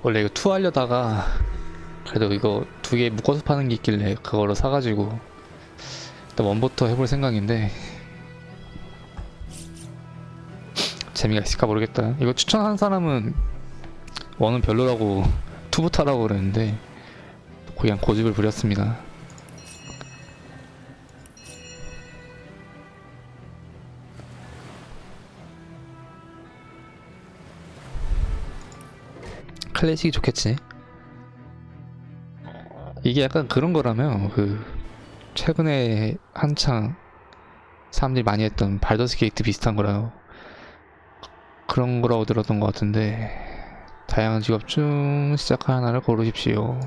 원래 이거 투 하려다가 그래도 이거 두 개 묶어서 파는 게 있길래 그거로 사가지고 일단 원부터 해볼 생각인데 재미가 있을까 모르겠다. 이거 추천한 사람은 원은 별로라고 투부터 하라고 그랬는데 그냥 고집을 부렸습니다. 클래식이 좋겠지. 이게 약간 그런 거라며 그 최근에 한창 사람들이 많이 했던 발더스 게이트 비슷한 거라고 그런 거라고 들었던 것 같은데 다양한 직업 중 시작할 하나를 고르십시오.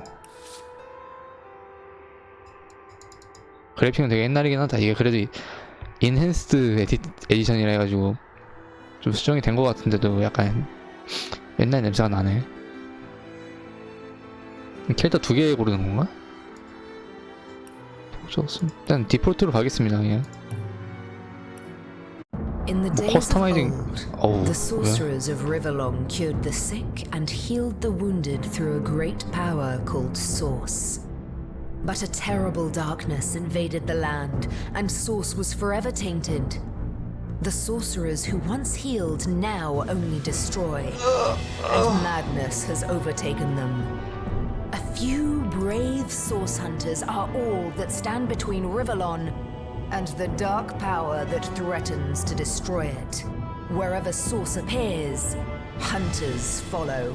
그래픽은 되게 옛날이긴 하다. 이게 그래도 인헨스드 에디션이라 해가지고 좀 수정이 된 것 같은데도 약간 옛날 냄새가 나네. 캐릭터 두 개 고르는 건가? 일단 디폴트로 가겠습니다. 그냥 뭐 커스터마이징. 어우, The sorcerers of Riverlong cured the sick and healed the wounded through a great power called Source. But a terrible darkness invaded the land, and Source was forever tainted. The sorcerers who once healed now only destroy, and madness has overtaken them. A few brave Source hunters are all that stand between Riverlon and the dark power that threatens to destroy it. Wherever Source appears, hunters follow.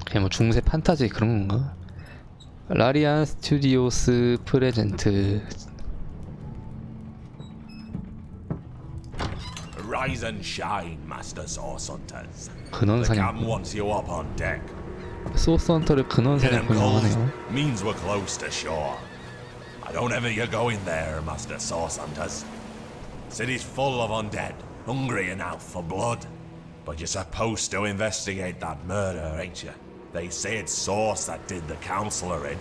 그냥 뭐 중세 판타지 그런 건가? 라리안 스튜디오스 프레젠트. Rise and shine, Master Source Hunters. 근원 The 사냥. cam wants you up on deck. 소스 헌터를 근원 Getting 사냥꾼이라고 cold 하네요. means we're close to shore. I don't envy you going there, Master Source Hunters. City's full of undead, hungry and out for blood. But you're supposed to investigate that murder, ain't you? They say it's Source that did the counselor in.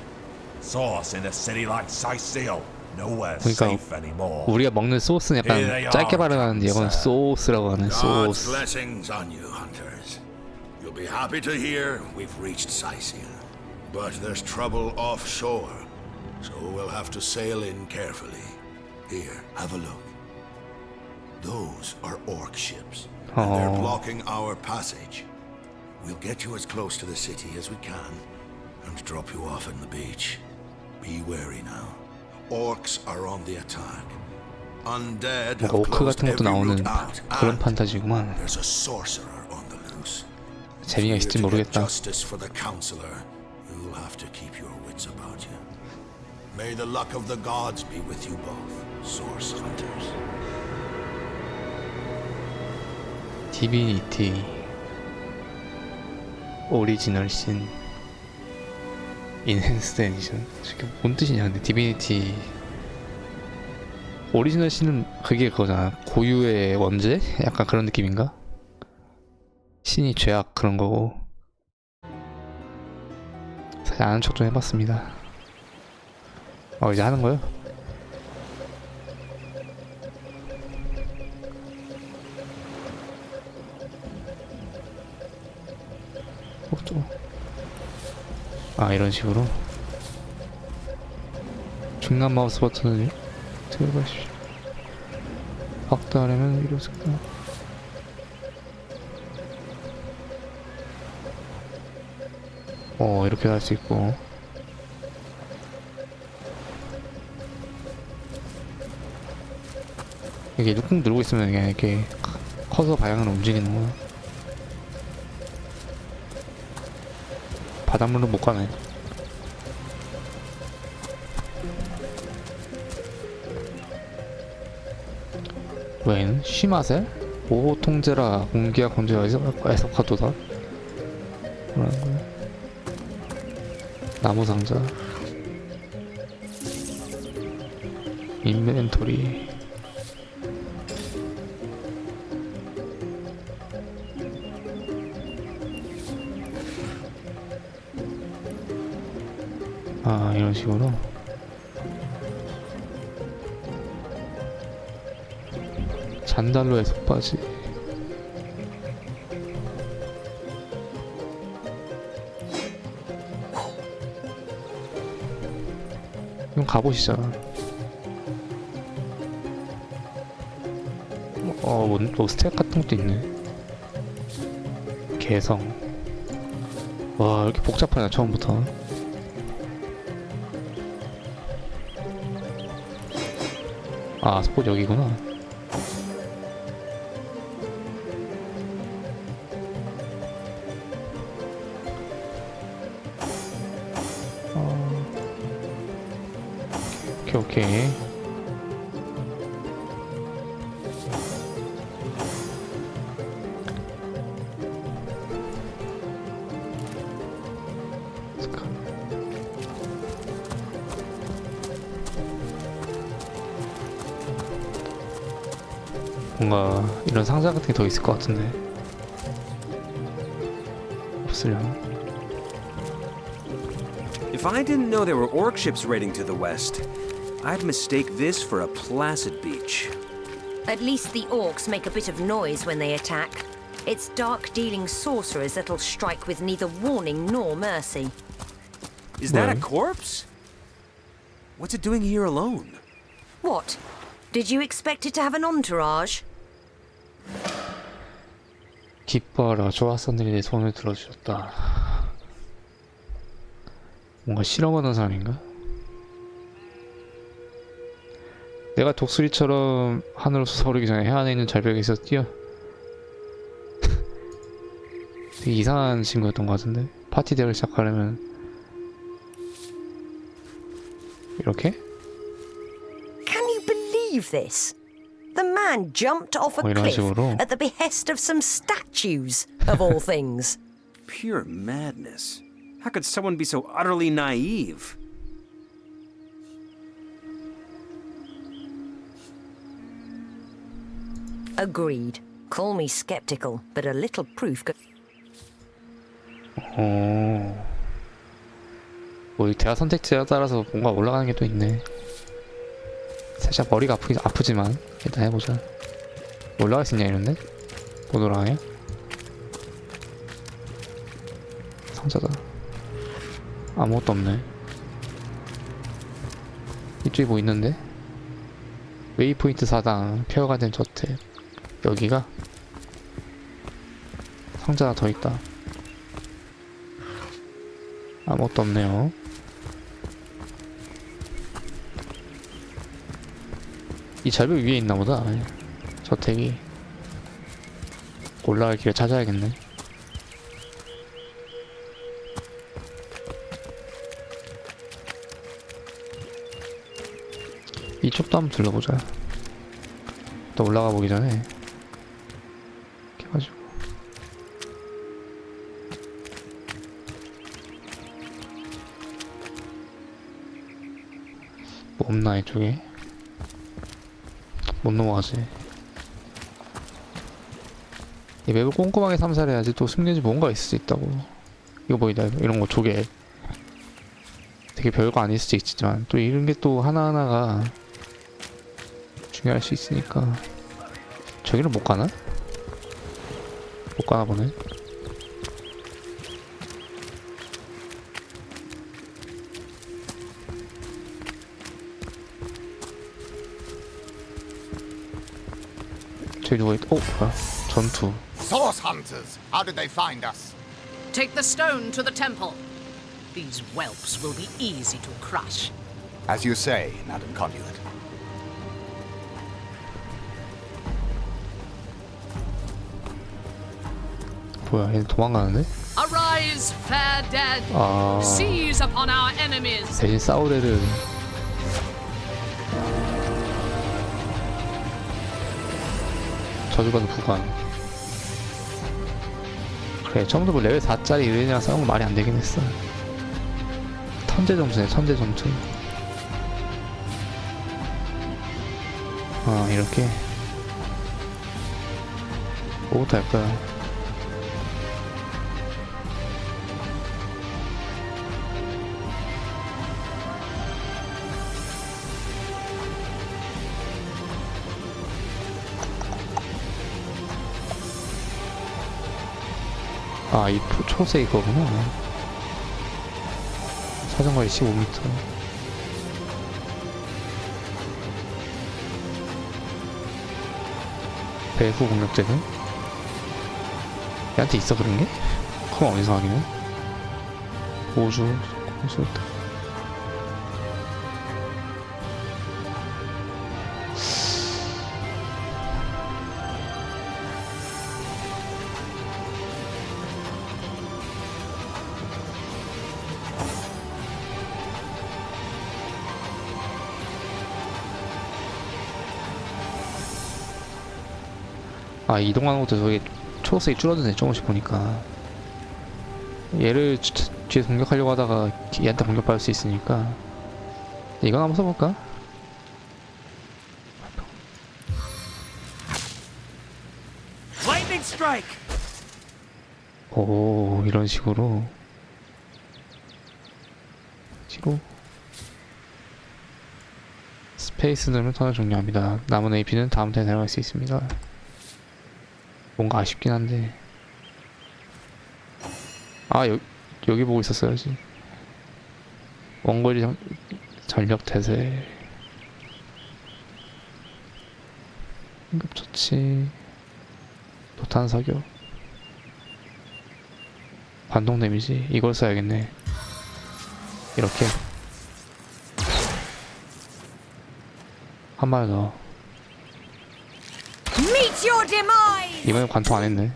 Source in a city like Sicil. Nowhere 그러니까 safe anymore. 우리가 먹는 소스는 약간 짧게 발음하는데 이건 소스라고 하는 God's 소스. blessings on you, hunters. You'll be happy to hear we've reached Sicil. But there's trouble offshore, so we'll have to sail in carefully. Here, have a look. Those are orc ships, and they're blocking our passage. We'll get you as close to the city as we can, and drop you off in the beach. Be wary now. Orcs are on the attack. Undead have 오크 closed 같은 것도 every 나오는 route out, 그런 and 판타지구만. there's a sorcerer on the loose. 재미가 있을지 모르겠다. Justice for the counselor. You'll have to keep your wits about you. May the luck of the gods be with you both, source hunters. 디비니티 오리지널 신 인헨스드 에디션. 지금 뭔 뜻이냐 근데 디비니티 오리지널 신은 그게 그거잖아. 고유의 원죄? 약간 그런 느낌인가? 신이 죄악 그런 거고. 사실 아는 척 좀 해봤습니다. 이제 하는 거요? 이런 식으로 중간 마우스 버튼을 들어가십시오. 확대하려면 위로 스크롤. 이렇게 할 수 있고. 이게 꾹 누르고 있으면 그냥 이렇게 커서 방향으로 움직이는 거야. 바닷물로 못 가네. 외에는 쉬마셀? 보호 통제라 공기와 건조가 애석하도다. 뭐라는 거야? 나무 상자. 인벤토리. 이런 식으로. 잔달로의 속바지. 이건 갑옷이잖아. 뭐 스텝 같은 것도 있네. 개성. 와, 이렇게 복잡하냐 처음부터. 아, 스포츠 여기구나. 오케이. 뭔가 이런 상자 같은 게 더 있을 것 같은데 없으려나? If I didn't know there were orc ships raiding to the west, I'd mistake this for a placid beach. At least the orcs make a bit of noise when they attack. It's dark-dealing sorcerers that'll strike with neither warning nor mercy. Is that a Well. corpse? What's it doing here alone? What? Did you expect it to have an entourage? 기뻐하라, 조합원들이 내 손을 들어주셨다. 뭔가 실험하는 사람인가? 내가 독수리처럼 하늘로 솟아오르기 전에 해안에 있는 절벽에서 뛰어. 되게 이상한 친구였던 것 같은데. 파티 대회를 시작하려면 이렇게? Can you believe this? The man jumped off a 이런 cliff 식으로? at the behest of some statues, of all things. Pure madness. How could someone be so utterly naive? Agreed. Call me skeptical, but a little proof could... 뭐 이 대화 선택지에 따라서 뭔가 올라가는 게 또 있네. 살짝 머리가 아프지만 일단 해보자. 올라갈 수 있냐 이런데? 못 올라가냐? 상자다. 아무것도 없네. 이쪽에 뭐 있는데? 웨이포인트 4당 폐허가 된 저택. 여기가? 상자 하나 더 있다. 아무것도 없네요. 이 절벽 위에 있나보다. 저택이. 올라갈 길을 찾아야겠네. 이쪽도 한번 둘러보자. 또 올라가 보기 전에 이렇게 해가지고 뭐 없나 이쪽에? 못 넘어가지. 이 맵을 꼼꼼하게 탐사해야지 또 숨겨진 뭔가 있을 수 있다고. 이거 보이다. 이런 거 조개. 되게 별거 아닐 수도 있지만 또 이런 게 또 하나하나가 중요할 수 있으니까. 저기를 못 가나? 못 가나 보네. 저기 누가 있다. 뭐야? 전투. Source hunters! How did they find us? Take the stone to the temple. These whelps will be easy to crush. As you say, Madam Conduit. 뭐야? 얘 도망가는데? Arise, fair dead. 아, Seize upon our enemies. 대신 싸우레를 저주받은 구간. 그래, 처음부터 뭐 레벨 4짜리 이른이랑 싸운 거 말이 안 되긴 했어. 천재 점수네, 천재 점수. 이렇게 뭐부터 할까요? 아, 이 초록색 이거구나. 사정거리 15m. 배후 공격제는? 얘한테 있어 그런 게? 그럼 어디서 확인해? 보주 공수였다. 아, 이동하는 것도 저기 초록색이 줄어드네. 조금씩 보니까. 얘를 뒤에서 공격하려고 하다가 얘한테 공격받을 수 있으니까 이건 한번 써볼까? Lightning strike. 오, 이런 식으로 스페이스 누르면 턴을 종료합니다. 남은 AP는 다음 턴에 사용할 수 있습니다. 뭔가 아쉽긴 한데. 아, 여기 보고 있었어야지. 원거리 전력 태세, 응급처치, 도탄 사격, 반동 데미지. 이걸 써야겠네. 이렇게 한 발 더. Meet your demise! 이번엔 관통 안 했네.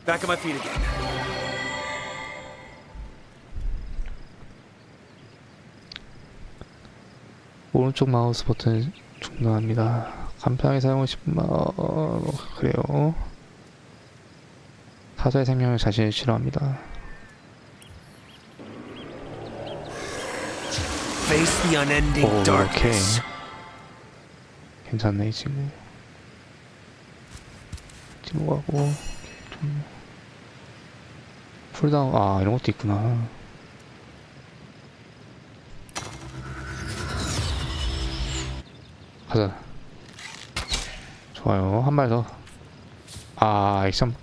Back on my feet again. 오른쪽 마우스 버튼 중단합니다. 간편하게 사용하고 싶으면 그래요. 타자의 생명을 자신이 싫어합니다. Face the unending 오, darkness. 이렇게 괜찮네 이 친구. 뒤로 가고 좀 쿨다운. 아, 이런 것도 있구나. 가자. 좋아요. 한 발 더. 아, 액션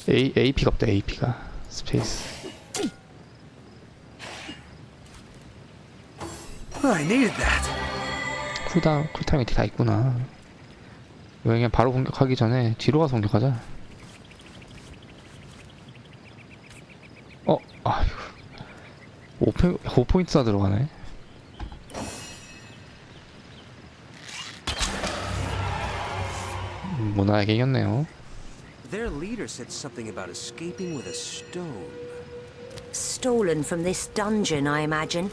AP가 없다. AP가 스페이스. I needed that. 쿨타임이 다 있구나. 이거 그냥 바로 공격하기 전에 뒤로 가서 공격하자. 아휴. 5포인트나 들어가네. 무난하게 이겼네요. Their leader said something about escaping with a stone. Stolen from this dungeon, I imagine.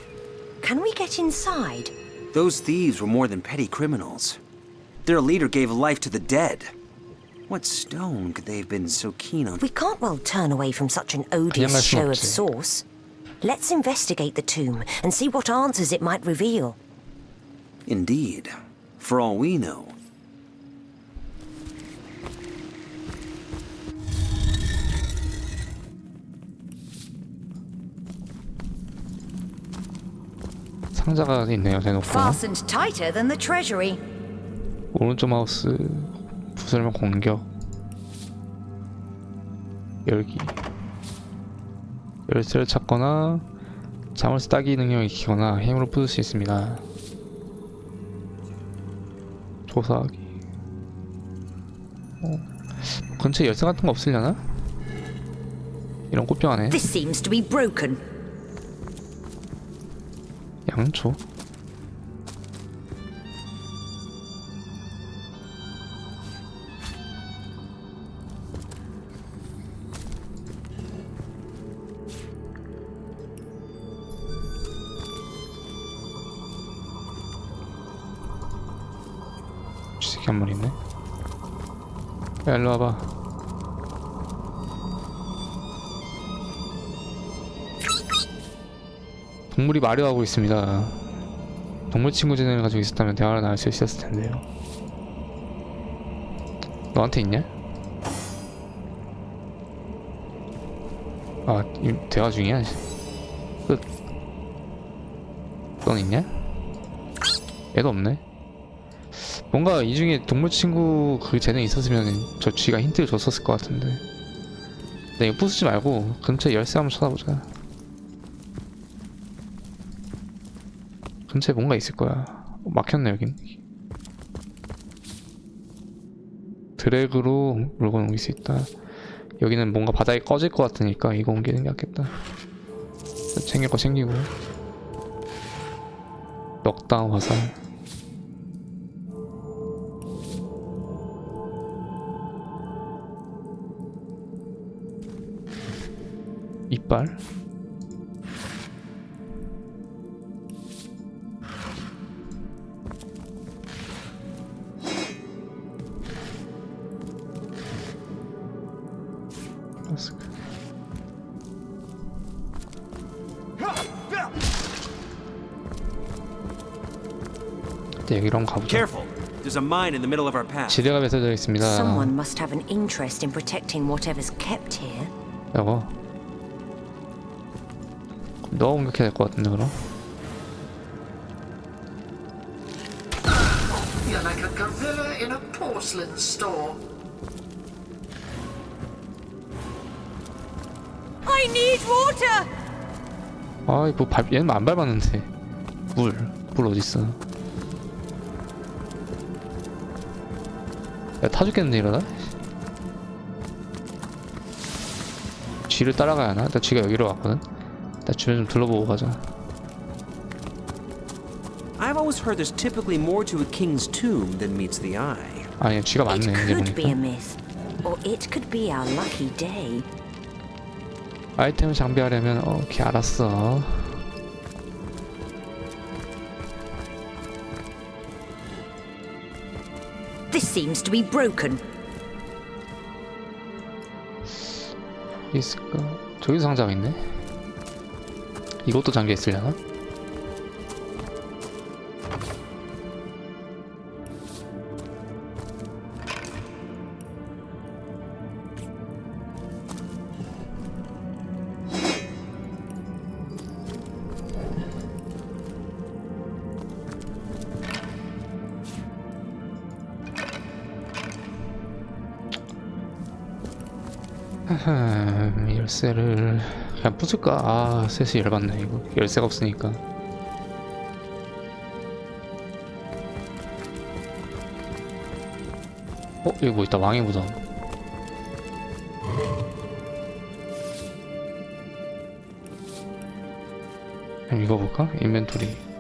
Can we get inside? Those thieves were more than petty criminals. Their leader gave life to the dead. What stone could they have been so keen on? We can't well turn away from such an odious 갈 순 show of 없지. source. Let's investigate the tomb and see what answers it might reveal. Indeed. For all we know. 상자가 있네요. 대놓고. Fastened tighter than the treasury. 오른쪽 마우스 부수려면 공격, 열기, 열쇠를 찾거나 자물쇠 따기 능력을 익히거나 힘으로 부술 수 있습니다. 조사하기. 근처에 열쇠 같은 거 없으려나? 이런 꽃병 안에 This seems to be broken. 양초. 쥐새끼 한 마리 있네. 야, 일로 와봐. 동물이 마려하고 있습니다. 동물 친구 지능을 가지고 있었다면 대화를 나눌 수 있었을 텐데요. 너한테 있냐? 아, 대화 중이야. 끝. 넌 있냐? 얘도 없네. 뭔가 이 중에 동물 친구 그 재능이 있었으면 저 쥐가 힌트를 줬었을 것 같은데. 근데 이거 부수지 말고 근처에 열쇠 한번 찾아보자. 근처에 뭔가 있을 거야. 막혔네 여긴. 드래그로 물건 옮길 수 있다. 여기는 뭔가 바닥이 꺼질 것 같으니까 이거 옮기는 게 낫겠다. 챙길 거 챙기고. 넉다운 화살. 이빨. 마스크. 여기로 한번 가보자. Careful. There's a mine in the middle of our path. 지뢰가 뱉어져 있습니다. Someone must have an interest in protecting whatever's kept here. 여보. 너 공격해야 될 것 같은데 그럼? You're like a gorilla in a porcelain store. I need water! 아이 뭐 얘는 안 밟았는데. 물 어딨어? 야 타 죽겠는데 이러다? 쥐를 따라가야 하나? 나 쥐가 여기로 왔거든? 나 주변 좀 둘러보고 가자. I've always heard there's typically more to a king's tomb than meets the eye. 아니 쥐가 It 많네 이제 could be a 보니까. myth, or it could be our lucky day. 아이템을 장비하려면 오케이 알았어. This seems to be broken. 있을까? 저기도 상자가 있네. 이것도 잠겨 있으려나? 열쇠를 그냥 부술까? 아 셋이 열받네 이거. 열쇠가 없으니까. 여기 뭐 있다. 왕의 무덤. 그럼 읽어볼까? 인벤토리.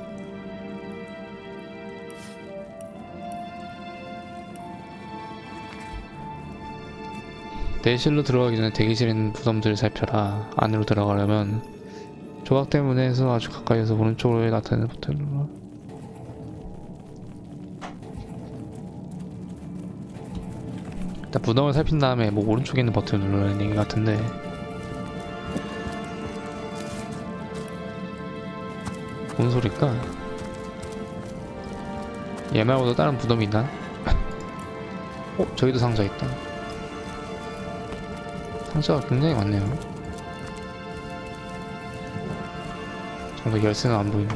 내실로 들어가기 전에 대기실에 있는 무덤들을 살펴라. 안으로 들어가려면 조각된 문에서 아주 가까이에서 오른쪽으로 나타나는 버튼을 눌러. 일단 무덤을 살핀 다음에 뭐 오른쪽에 있는 버튼을 누르는 얘기 같은데 뭔 소릴까? 얘 말고도 다른 무덤이 있나? 저기도 상자 있다. 상자가 굉장히 많네요. 정말 열쇠는 안 보이네.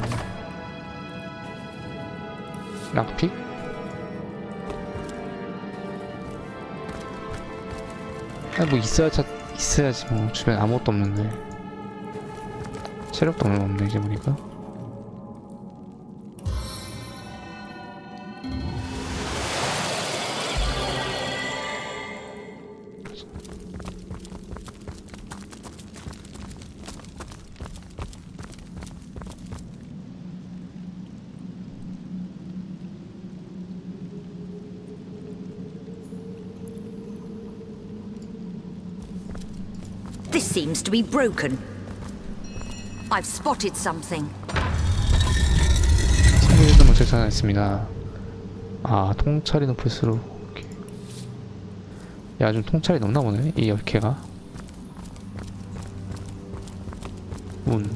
락픽? 뭐 있어야지 뭐. 주변에 아무것도 없는데. 체력도 얼마 없네 이제 보니까. This seems to be broken. I've spotted something. 챙겨주던 것을 찾아냈습니다. 아 통찰이 높을수록. 야 좀 통찰이 높나 보네 이 열캐가. 문.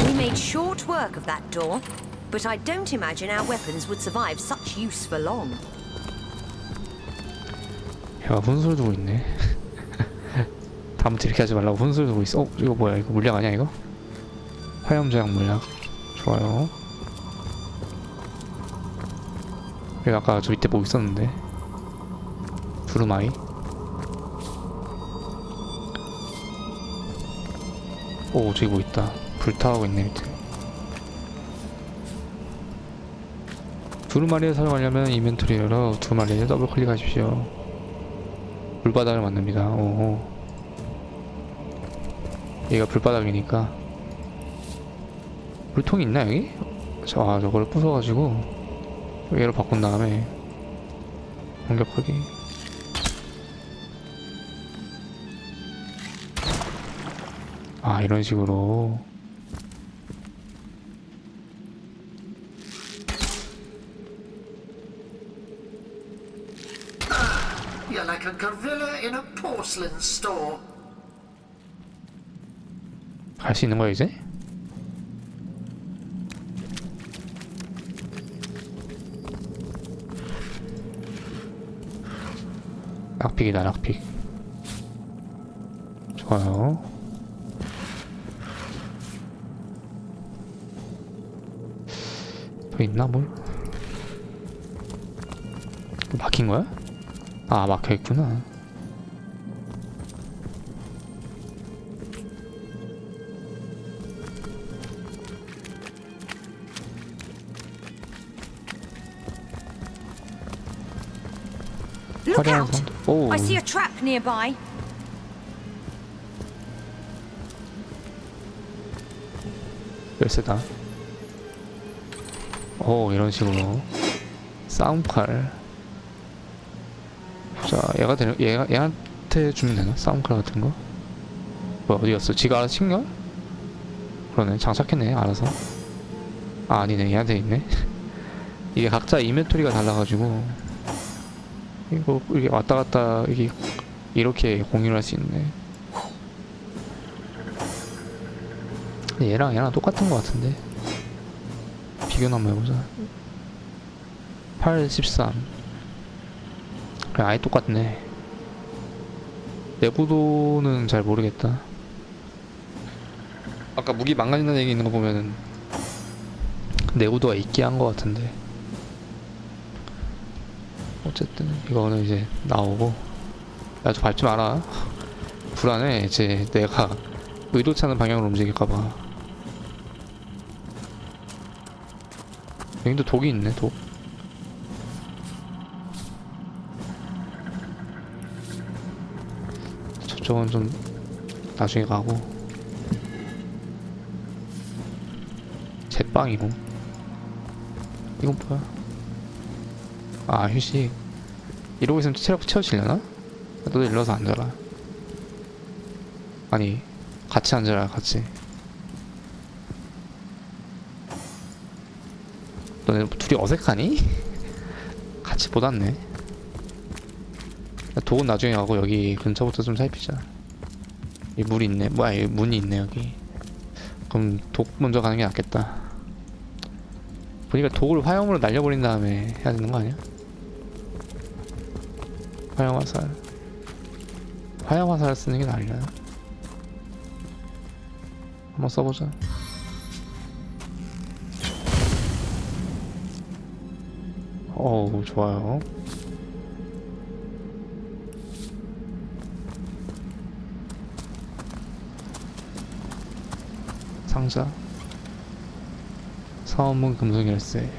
We made short work of that door, but I don't imagine our weapons would survive such use for long. 야 훈술 두고 있네. 다음부터 이렇게 하지 말라고 혼쭐 내고 있어. 이거 뭐야? 이거 물약 아니야 이거? 화염저항 물약. 좋아요. 여기 아까 저 밑에 뭐 있었는데. 두루마리. 오, 저기 뭐 있다. 불타고 있네 밑에. 두루마리를 사용하려면 인벤토리 열어 두루마리에 더블 클릭하십시오. 불바닥을 만듭니다. 오. 얘가 불바닥이니까. 물통이 있나 여기? 저걸 부숴가지고 얘로 바꾼 다음에 공격하기. 아, 이런 식으로. You're like a gorilla in a porcelain store. 갈 수 있는 거야 이제? 락픽이다 락픽. 좋아요. 더 있나 뭘? 막힌 거야? 아, 막혀 있구나. Look 화려한 out! 선. 오. I see a trap nearby. 열쇠다. 오, 이런 식으로 싸움칼. 자, 얘한테 주면 되나? 싸움칼 같은 거? 뭐야, 어디 갔어? 지가 알아서 챙겨? 그러네, 장착했네, 알아서. 아, 아니네, 얘한테 있네. 이게 각자 인벤토리가 달라가지고 이거 이게 왔다 갔다 이게 이렇게 공유를 할 수 있네. 얘랑 똑같은 것 같은데 비교나 한번 해보자. 8, 13. 그래, 아예 똑같네. 내구도는 잘 모르겠다. 아까 무기 망가진다는 얘기 있는 거 보면은 내구도가 있게 한 것 같은데. 어쨌든 이거는 이제 나오고. 야, 저 밟지 마라. 불안해. 이제 내가 의도치 않은 방향으로 움직일까봐. 여기도 독이 있네, 독. 저쪽은 좀 나중에 가고. 제빵이고. 이건 뭐야? 아, 휴식. 이러고 있으면 체력 채워지려나? 너도 일러서 앉아라. 아니, 같이 앉아라, 같이. 너네 둘이 어색하니? 같이 못 왔네. 독은 나중에 가고 여기 근처부터 좀 살피자. 이 물이 있네. 뭐야, 여기 문이 있네 여기. 그럼 독 먼저 가는 게 낫겠다. 보니까 독을 화염으로 날려버린 다음에 해야 되는 거 아니야? 화염화살. 화염화살 쓰는 게 나으려나? 한번 써보자. 어우, 좋아요. 상자. 사원문 금속 열쇠.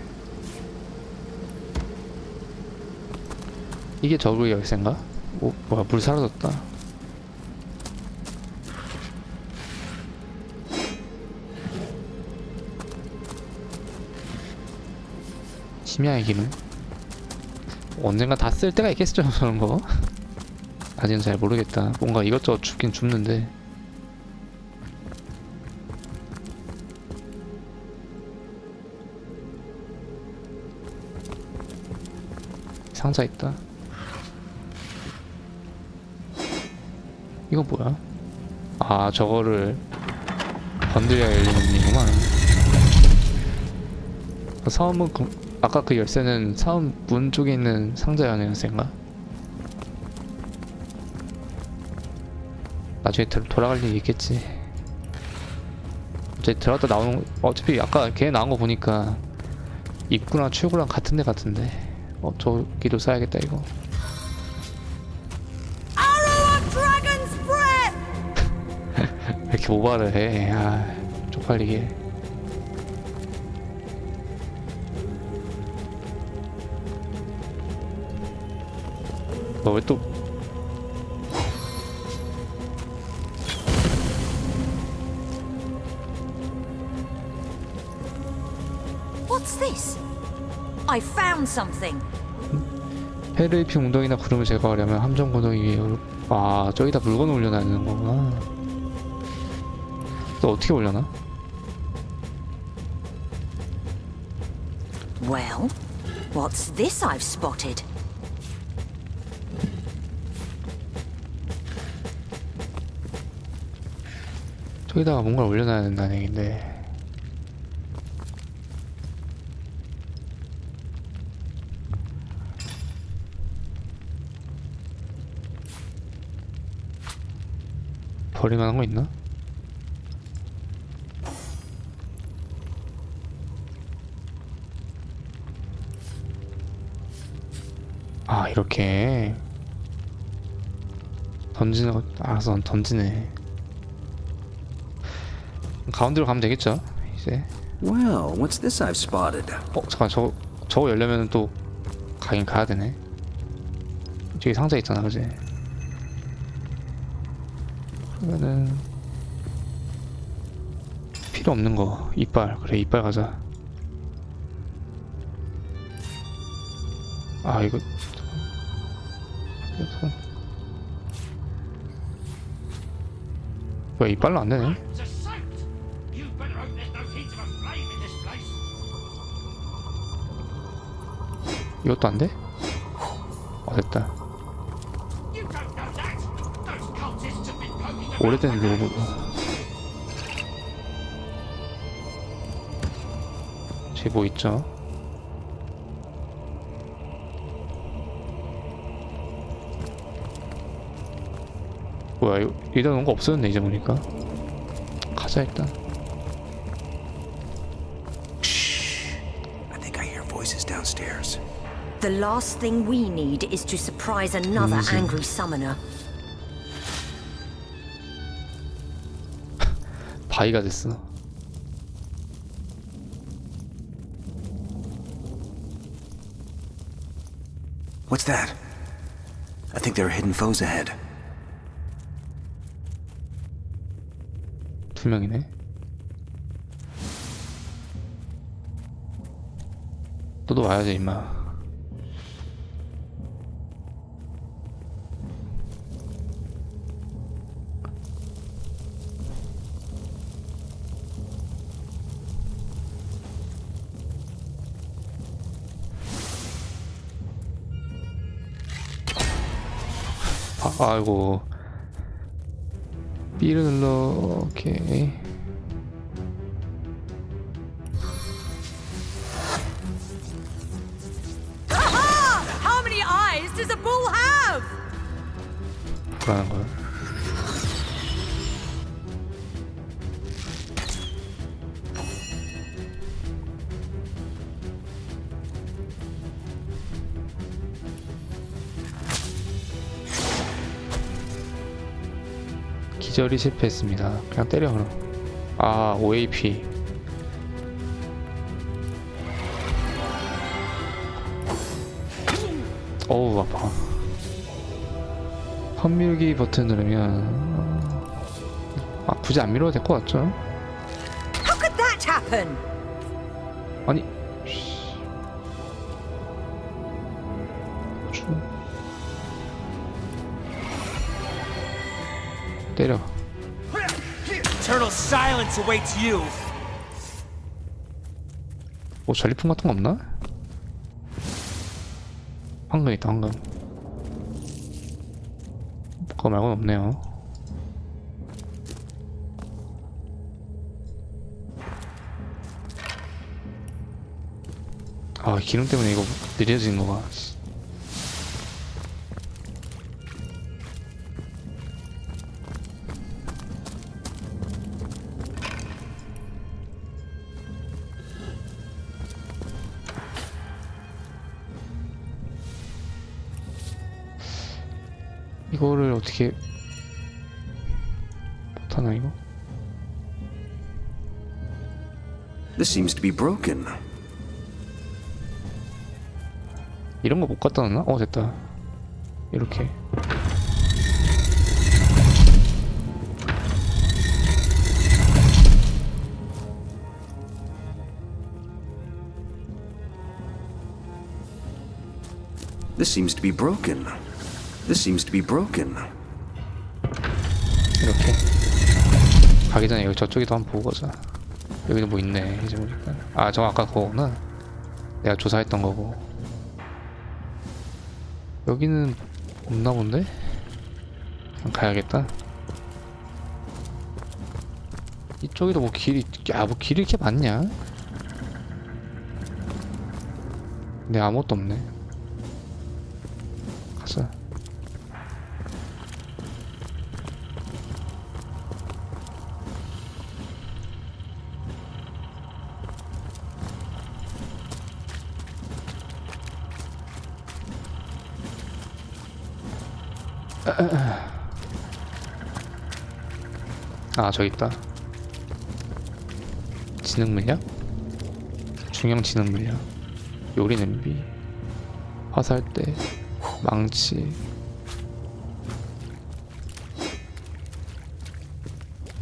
이게 저그 열쇠인가? 오, 뭐야, 물 사라졌다. 심야의 기능. 언젠가 다 쓸 때가 있겠죠, 저런 거. 아직은 잘 모르겠다. 뭔가 이것저것 줍긴 줍는데. 상자 있다. 이건 뭐야? 아, 저거를 건드려야 열리는 문이구만. 사원문 아까 그 열쇠는 사원문 쪽에 있는 상자였는 열쇠인가? 나중에 돌아갈 일이 있겠지. 어차피 들어갔다 나오는, 어차피 아까 걔 나온 거 보니까 입구랑 출구랑 같은 데 같은데. 저기도 써야겠다 이거. 왜 이렇게 오바를 해. 쪽팔리게. 너 왜 또 What's this? I found something. 폐를 입힌 웅덩이나 구름을 제거하려면 함정 구덩이 위에 저기다 물건을 올려놔야 되는 거구나. 또 어떻게 올려놔? Well, what's this I've spotted? 저기다가 뭔가를 올려놔야 된다는 얘긴데. 버릴만한 거 있나? 이렇게 던지는 거 알아서 던지네. 가운데로 가면 되겠죠? 이제. Well, what's this I've spotted? 잠깐 저거 열려면 또 가긴 가야 되네. 저기 상자 있잖아, 그지? 그러면은 필요 없는 거 이빨. 그래, 이빨 가자. 이거 왜 이빨로 안 되네? 이것도 안 돼? 됐다. 오래된 로봇. 쟤 뭐 있죠? 뭐야, 여기다 놓은 거 없어졌네, 이제 보니까. 가자, 일단. I think I hear voices downstairs. The last thing we need is to surprise another angry summoner. 바위가 됐어. What's that? I think there are hidden foes ahead. 두 명이네. 너도 와야지, 임마. 아이고. B를 눌러. 오케이. How many eyes does a bull have? 불안한 걸. 기절이 실패했습니다. 그냥 때려 그럼. OAP. 어우, 아파. 선밀기 버튼 누르면 굳이 안 밀어도 될 것 같죠? How could that happen? 아니, 때려. Eternal silence awaits you. 뭐 전리품 같은 거 없나? 황금 있다, 황금. 그거 말고는 없네요. 기능 때문에 이거 느려진 거가. 이거를 어떻게 못하나 이거? This seems to be broken. 이런 거 못 갖다 놨나? 됐다. 이렇게. This seems to be broken. This seems to be broken. 이렇게. 가기 전에 여기 저쪽에도 한번 보고 가자. 여기도 뭐 있네 이제 보니까. 아 저 아까 그거구나. 내가 조사했던 거고. 여기는 없나 본데? 가야겠다. 이쪽에도 뭐 길이, 뭐 길이 이렇게 많냐? 근데 아무것도 없네. 가자. 아 저기 있다. 지능 물약? 중형 지능 물약, 요리 냄비, 화살대, 망치.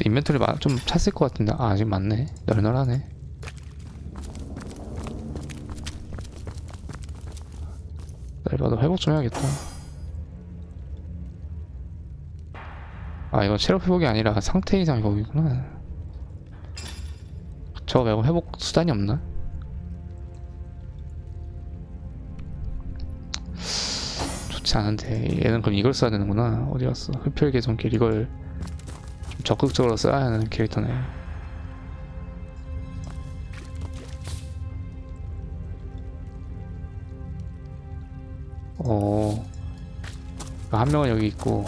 인벤토리 좀 찼을 것 같은데. 아 아직 많네. 널널하네. 날봐도 회복 좀 해야겠다. 아 이건 체력 회복이 아니라 상태 이상 회복이구나. 저거 말고 회복 수단이 없나? 좋지 않은데. 얘는 그럼 이걸 써야 되는구나. 어디 갔어? 흡혈 개선길. 이걸 좀 적극적으로 써야 하는 캐릭터네. 한 명은 여기 있고.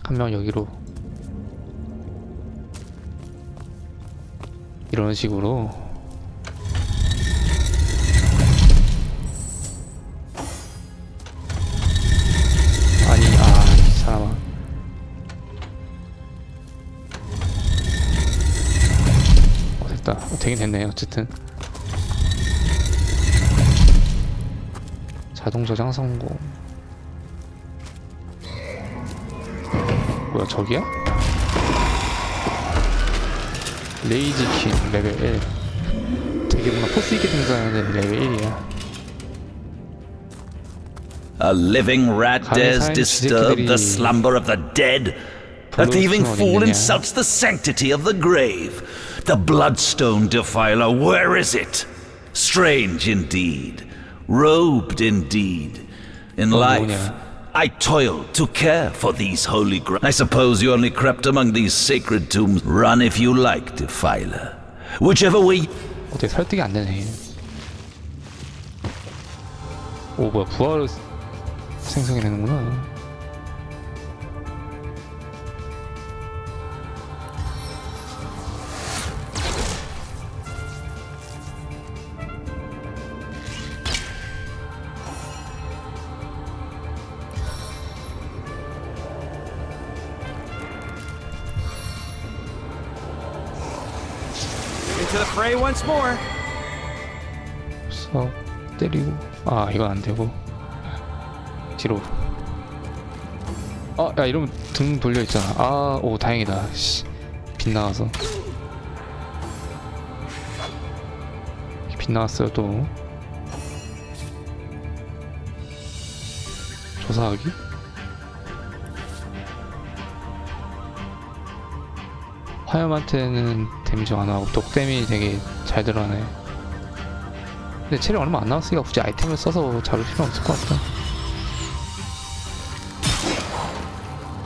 한 명 여기로. 이런 식으로. 아니 이 사람아. 됐다. 되긴 됐네. 어쨌든 자동 저장 성공. 뭐야 저기야? 레이지킨 레벨 1. 되게 뭔가 포스 있게 등장하는데 레벨 1이야. A living rat dares disturb the slumber of the dead. A thieving fool insults the sanctity of the grave. The bloodstone defiler, where is it? Strange indeed. Robed indeed. In life, I toiled to care for these holy grounds. I suppose you only crept among these sacred tombs. Run if you like, defiler. Whichever way. 어떻게 설득이 안 되네. 오 뭐야 부활을 생성해내는구나. Into the fray once more. 썩 때리고. 아 이건 안 되고 뒤로. 야 이러면 등 돌려 있잖아. 오 다행이다. 씨 빗나가서. 빗나갔어요 또. 조사하기? 화염한테는 데미지 안 하고 독데미 되게 잘 들어가네. 근데 체력 얼마 안 남았으니까 굳이 아이템을 써서 잡을 필요는 없을 것 같다.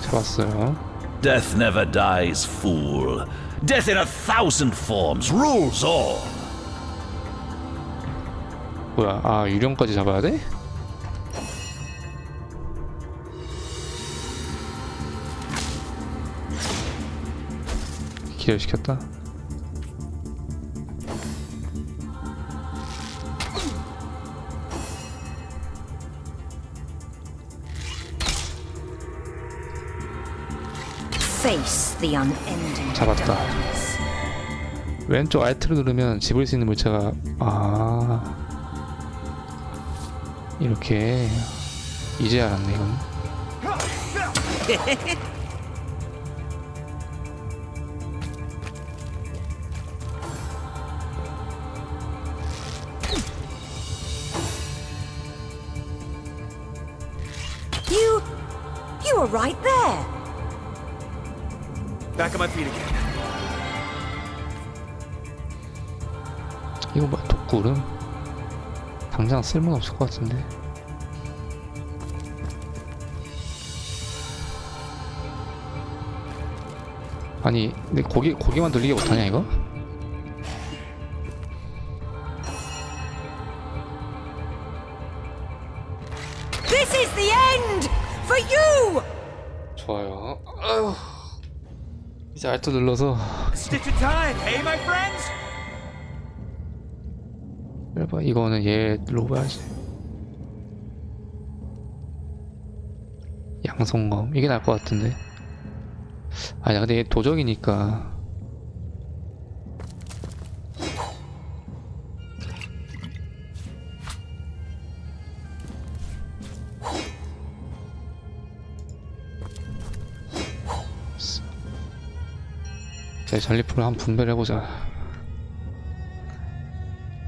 잡았어요. Death never dies, fool. Death in 1,000 forms rules all. 뭐야? 유령까지 잡아야 돼? 기절시켰다. The unending 잡았다. darkness. 왼쪽 Alt를 누르면 집을 수 있는 물체가 이렇게 이제 알았네 이건. You were right there. Back on my feet again. 이거 뭐야, 독구름? 당장 쓸모는 없을 것 같은데. 아니, 근데 고기만 돌리게 못하냐 이거? This is the end for you. 좋아요. 아휴. 이제 알트 눌러서 Stitch of time, hey my friends? 해봐. 이거는 얘 눌러봐야지. 양손검 이게 나을 것 같은데. 아니야, 근데 얘 도적이니까. 자, 전리품을 한번 분별해보자.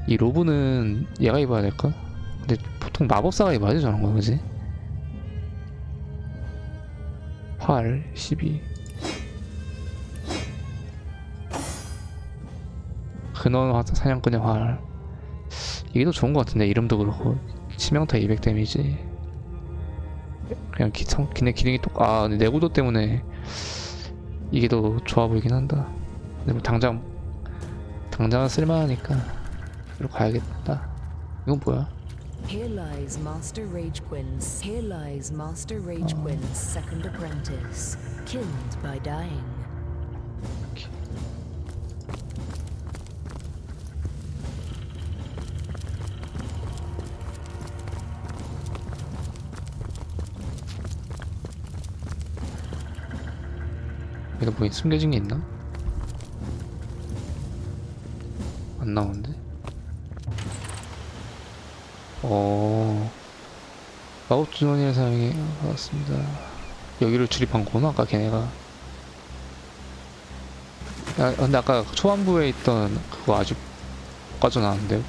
이 로브는 얘가 입어야 될까? 근데 보통 마법사가 입어야지 저런 거, 그지? 8, 12. 근원 사냥꾼의 활. 이게 더 좋은 것 같은데, 이름도 그렇고. 치명타 200 데미지. 그냥 기능이 근데 내구도 때문에 이게 더 좋아 보이긴 한다. 근데 뭐 당장은 쓸만하니까 이리로 가야겠다. 이건 뭐야? Here lies Master Ragequin's. Here lies Master Ragequin's second apprentice, killed by dying. 여기다 뭐 숨겨진 게 있나? 안 나오는데? 마법 주머니를 사용해 받았습니다. 여기를 출입한 거구나, 아까 걔네가. 근데 아까 초반부에 있던 그거 아직 못 가져나왔는데요?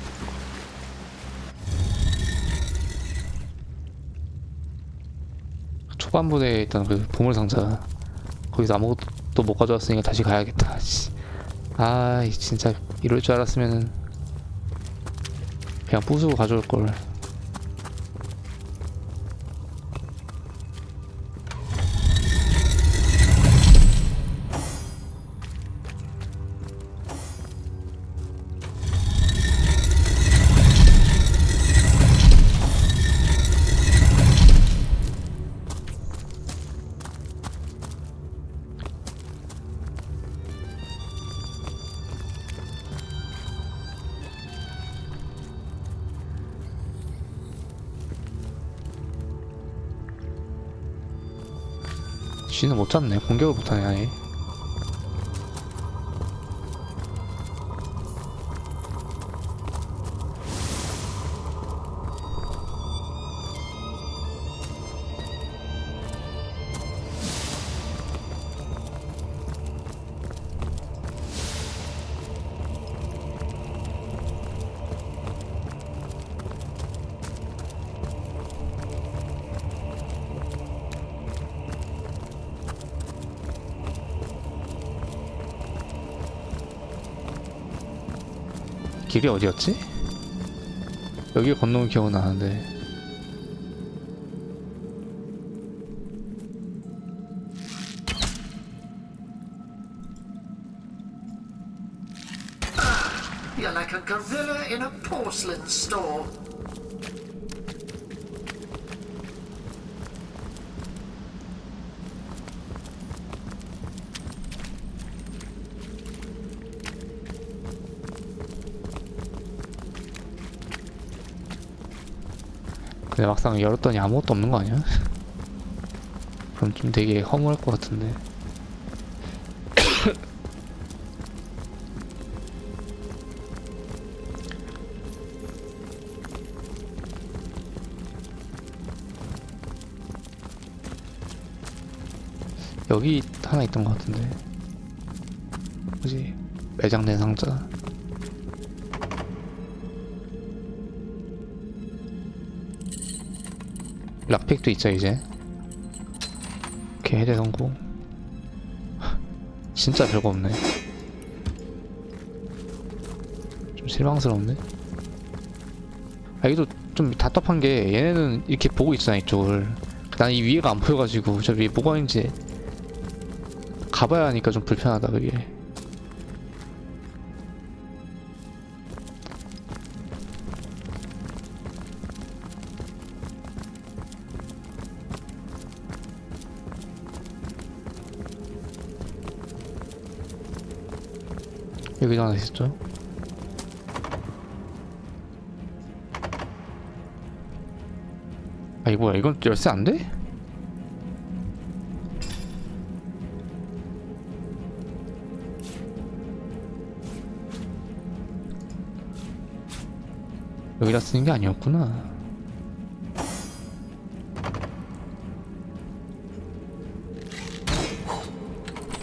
초반부에 있던 그 보물상자 거기서 아무것도 못 가져왔으니까 다시 가야겠다. 아이, 진짜 이럴 줄 알았으면은 그냥 부수고 가져올걸. 쥐는 못 잡네. 공격을 못하네, 아예. 길이 어디였지? 여길 건너온 기억은 나는데. You're like a gorilla in a porcelain store. 근데 막상 열었더니 아무것도 없는 거 아니야? 그럼 좀 되게 허무할 것 같은데. 여기 하나 있던 것 같은데. 그지? 매장된 상자. 락팩도 있죠 이제. 오케이, 해제 성공. 진짜 별거 없네. 좀 실망스럽네. 아, 이것도 좀 답답한 게 얘네는 이렇게 보고 있잖아 이쪽을. 난 이 위에가 안 보여가지고 저 위에 뭐가 있는지 가봐야 하니까 좀 불편하다 그게. 여기도 하나 있었죠? 아, 이거 뭐야? 이건 열쇠 안 돼? 여기다 쓰는 게 아니었구나.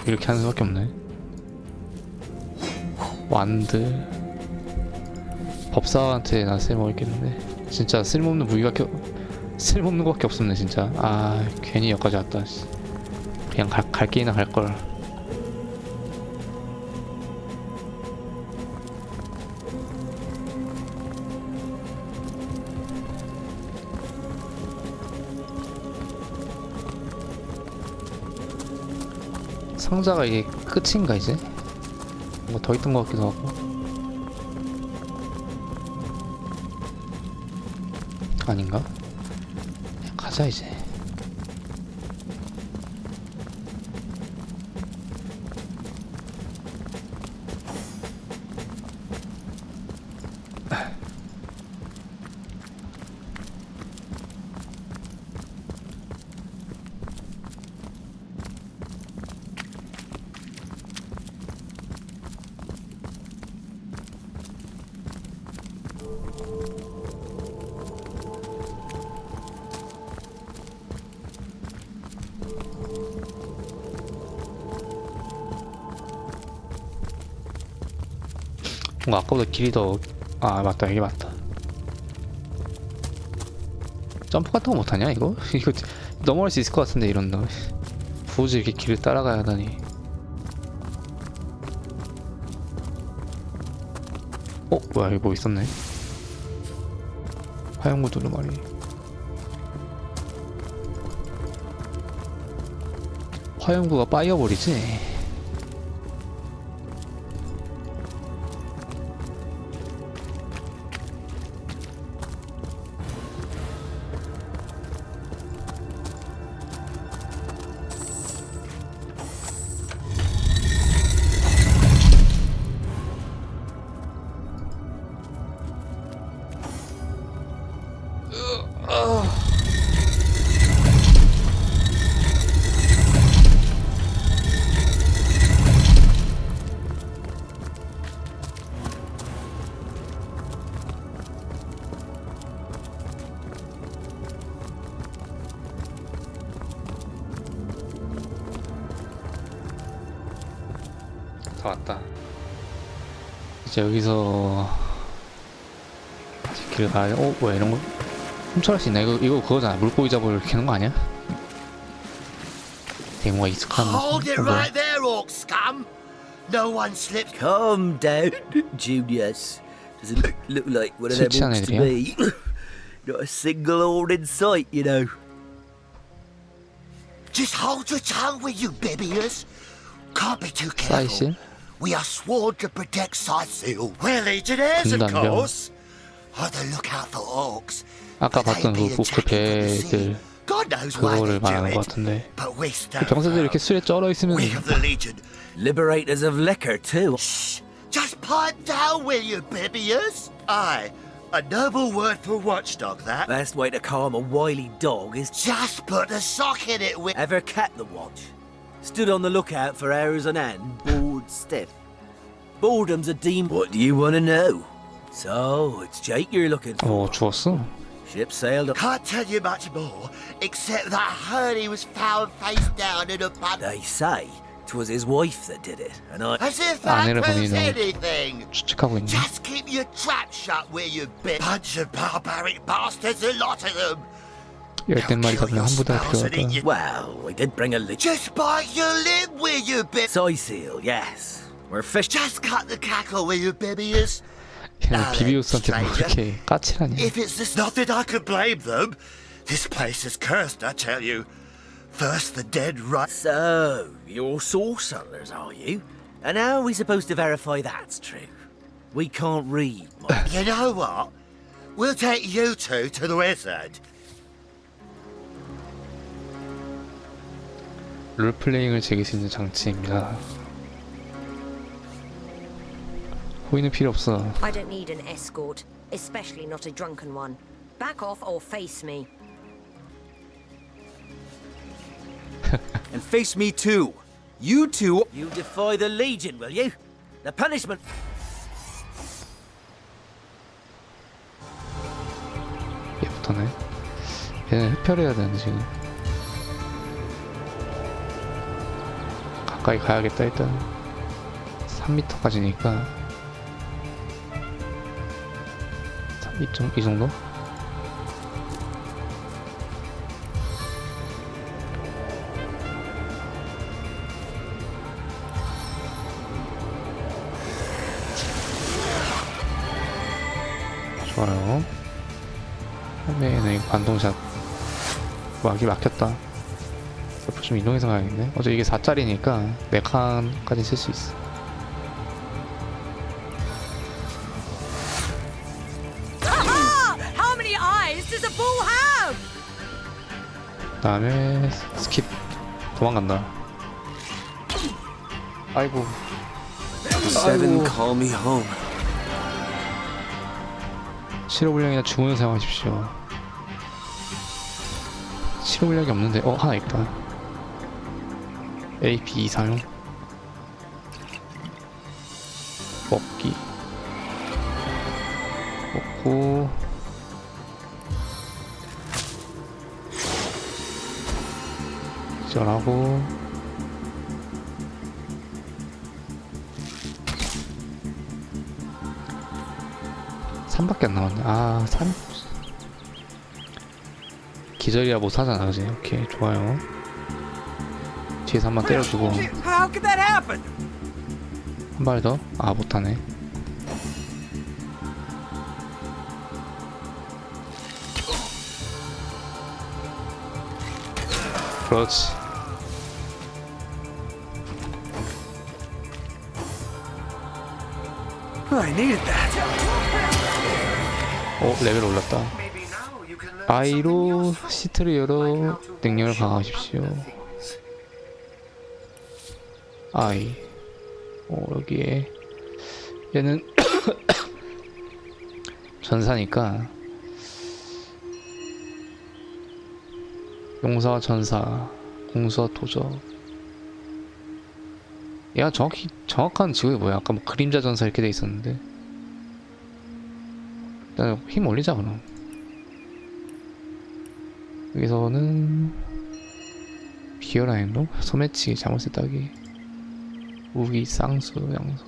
이렇게 하는 수밖에 없네. 완드. 법사한테 나 쓸모있겠는데. 진짜 쓸모없는 무기가 쓸모없는 거밖에 없었네 진짜. 아, 괜히 여기까지 왔다. 그냥 갈 길이나 갈걸. 상자가 이게 끝인가 이제? 뭐 더 있던 것 같기도 하고. 아닌가? 그냥 가자 이제. 뭔가 아까보다 길이 더... 아 맞다, 이게 맞다. 점프 같은 거 못하냐 이거? 이거 넘어갈 수 있을 것 같은데 이런다. 굳이 이렇게 길을 따라가야 하다니. 어? 뭐야, 여기 뭐 있었네. 화염구 두루마리. 화염구가 빠이어버리지? 다 왔다. 이제 여기서 다시 길을 가야 돼. 뭐야, 이런 거 훔쳐갈 수 있나? 이거 그거잖아. 물고기 잡으러 이렇게 하는 거 아니야? 되게 뭔가 익숙한 Hold it 느낌? right there, orc scum. No one slipped. Calm down, Junius. Doesn't look like one of them 스위치한 orcs to 애들이야? me. Not a single ord in sight, you know. Just hold your tongue with you, bibbiers. Can't be too careful. 사이실? We are sworn to protect Scythian. We're legionnaires, of 군단병. course. On the lookout for orcs. 아까 봤던 그 배들 God knows why 그거를 they do 말하는 것 it. 같은데. But we stand 병사들이 firm. 이렇게 술에 쩔어 있으면 We of the Legion. Liberators of liquor, too. Shh! Just pipe down, will you, bibbiers? Aye. A noble word for watchdog, that. Best way to calm a wily dog is Just put a sock in it with... ever kept the watch. Stood on the lookout for hours on end, bored stiff. Boredom's a demon. What do you want to know? So, it's Jake you're looking for. 죽었어? Ship sailed. Can't tell you much more, except that I heard he was found face down in a pub. They say 'twas his wife that did it, and I. As if that 아내를 proves 범인으로 anything. 추측하고 있네. Just keep your trap shut where you bit. Bunch of barbaric bastards, a lot of them. 열댓 마리 잡으면 한 부대 할 필요할까? Well, we did bring a lid. Just bite your lip where you bit. Soy seal, yes. We're fish. Just cut the cackle where you bibius. 걔는 비비우스한테 뭐 그렇게 까칠하냐? If it's this, not that I could blame them. This place is cursed, I tell you. First the dead run. So, you're source hunters, are you? And how are we supposed to verify that's true? We can't read. You know what? We'll take you two to the wizard. 롤플레잉을 즐길 수 있는 장치입니다. 호의는 필요 없어. I don't need an escort, especially not a drunken one. Back off or face me. And face me too. You two. You defy the Legion, will you? The punishment. 얘부터네. 얘는 흡혈해야 되는데 지금. 가까이 가야겠다 일단. 3m까지니까. 2.2 정도? 좋아요. 다음에는 반동샷. 막이 막혔다. 좀 이동해서 가야겠네. 어제 이게 4짜리니까 4칸까지 쓸 수 있어. How many eyes does a bull have? 다음에 스킵. 도망간다. 아이고. Seven, call me home. 치료불량이나 주문을 사용하십시오. 치료불량이 없는데 하나 있다. AP 사용. 먹기. 먹고 기절하고 3밖에 안 남았네. 아, 3. 기절이야 못 사잖아, 그지? 오케이, 좋아요. 뒤에서 한 번 때려주고. How could that happen? 한 발 더? 아, 못하네. 그렇지. I needed that. 레벨 올랐다. I로 시트를 열어 능력을 강화하십시오. I. 여기에 얘는 전사니까 용사와 전사, 공수와 도적. 얘가 정확한 직업이 뭐야? 아까 뭐 그림자 전사 이렇게 돼 있었는데. 일단 힘 올리자 그럼. 여기서는 비열한 행동, 소매치기, 자물쇠 따기, 무기, 쌍수, 양수.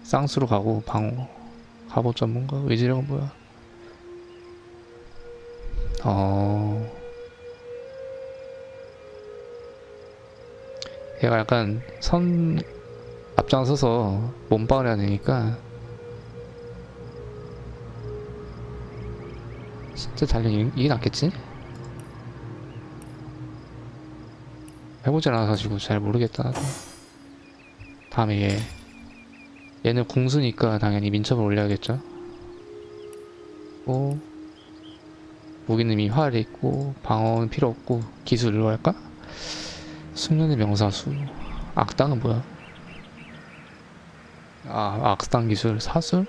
쌍수로 가고 방어, 갑옷 전문가, 의지력은 뭐야? 얘가 약간 선 앞장서서 몸빵을 해야 되니까 진짜 달리기 이게 낫겠지? 해보질 않아가지고 잘 모르겠다 나도. 다음에 얘는 궁수니까 당연히 민첩을 올려야겠죠. 무기는 이미 활이 있고 방어는 필요 없고 기술로 할까? 숙련의 명사수. 악당은 뭐야? 악당 기술. 사술?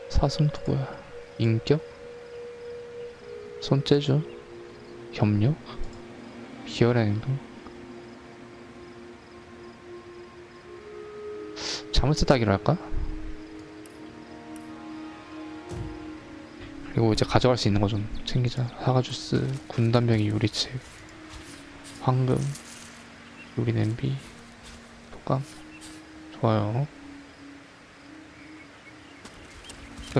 사슴 또 뭐야? 인격? 손재주? 협력? 비열한 행동? 자물쇠 따기로 할까? 그리고 이제 가져갈 수 있는 거 좀 챙기자. 사과 주스, 군단병이 유리책, 황금, 요리 냄비, 독감. 좋아요.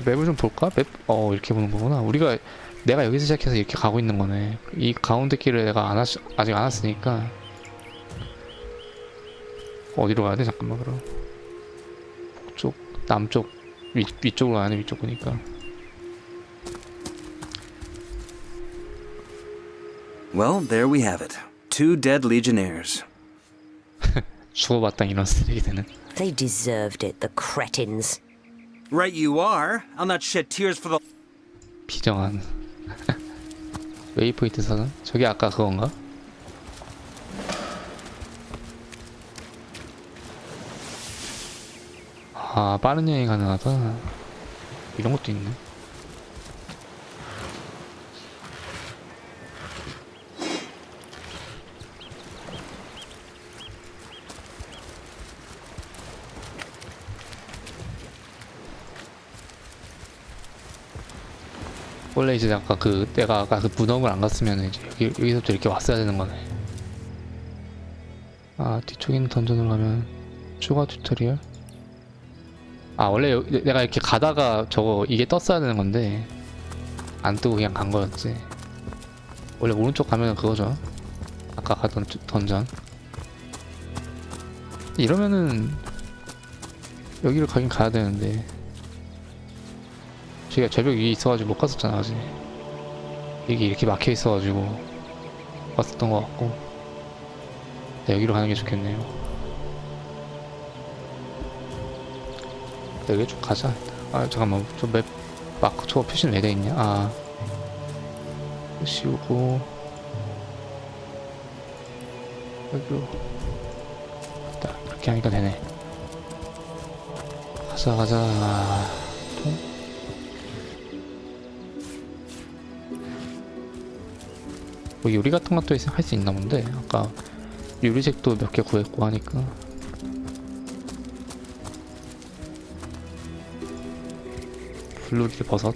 맵을 좀 볼까? 맵? 이렇게 보는 거구나. 내가 여기서 시작해서 이렇게 가고 있는 거네. 이 가운데 길을 내가 아직 안 왔으니까. 어디로 가야 돼? 잠깐만, 그럼. 북쪽, 남쪽, 위쪽으로 가야 돼, 위쪽 보니까. Well, there we have it. 2 dead legionnaires. 죽어봤다, 이런 쓰레기들은. They deserved it, the cretins. Right you are. I'll not shed tears for the... 비정한. 웨이포인트 사전? 저게 아까 그건가? 아, 빠른 여행 가능하다. 이런 것도 있네. 원래 이제 내가 아까 그 무덤을 안 갔으면 이제 여기서부터 이렇게 왔어야 되는 거네. 아, 뒤쪽에 있는 던전으로 가면 추가 튜토리얼? 아, 원래 내가 이렇게 가다가 이게 떴어야 되는 건데 안 뜨고 그냥 간 거였지. 원래 오른쪽 가면 그거죠. 아까 가던 던전. 이러면은 여기를 가긴 가야 되는데 저기가 절벽 위에 있어가지고 못 갔었잖아 아직. 이게 이렇게 막혀 있어가지고 왔었던 것 같고. 네, 여기로 가는 게 좋겠네요. 네, 여기 좀 가자. 아, 잠깐만, 저 맵 마크 저거 표시는 왜 돼 있냐? 아, 씌우고 여기로 딱 그렇게 하니까 되네. 가자. 뭐 요리 같은 것도 할 수 있나 본데. 아까 요리책도 몇 개 구했고 하니까. 블루릴 버섯.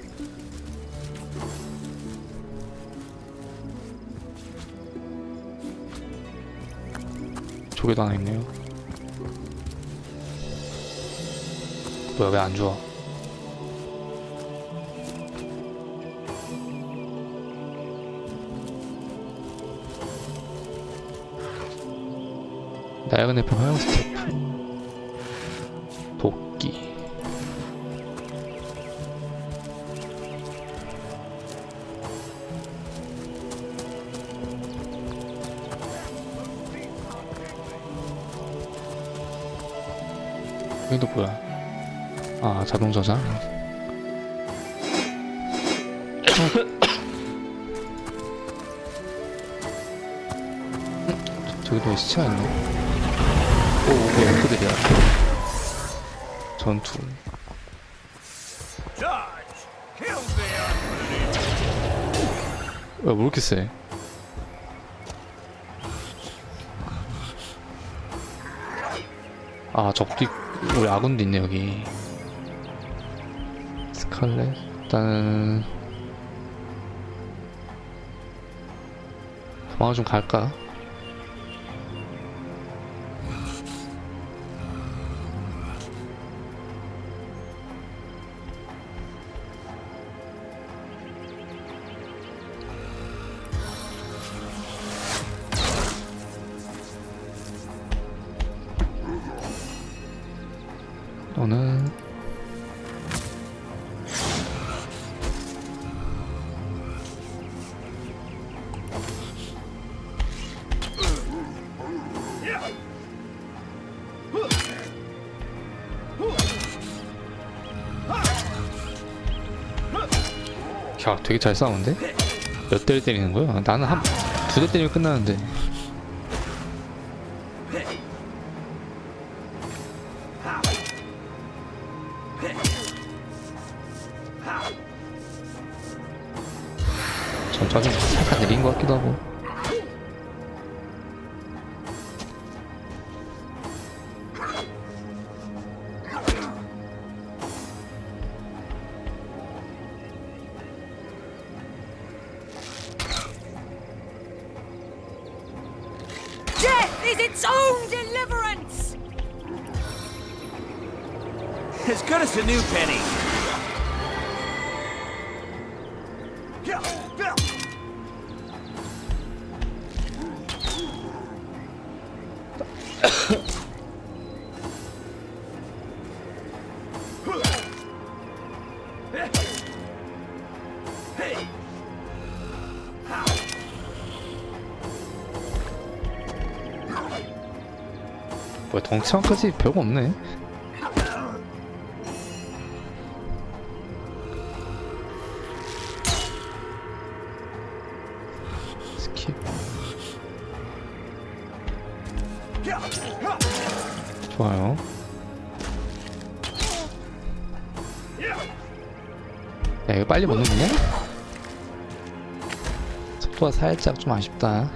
조개도 하나 있네요. 뭐야, 왜 안 좋아? 나야근 애플 화용 스태프, 도끼. 여기도 뭐야? 아, 자동 저장. 저기도 왜 시체가 있네. 오, 왜 엘프들이야. 전투. 왜 이렇게 세? 아, 적도 우리 아군도 있네 여기. 스칼렛. 일단은 도망을 좀 갈까? 너는 야, 되게 잘 싸우는데? 몇 대를 때리는 거야? 나는 한 두 대 때리면 끝나는데. 전투가 좀 살짝 느린 것 같기도 하고. is its own deliverance! As good as a new penny. 뭐야, 덩치만까지 별거 없네. 스킵. 좋아요. 야, 이거 빨리 못 누르냐? 속도가 살짝 좀 아쉽다.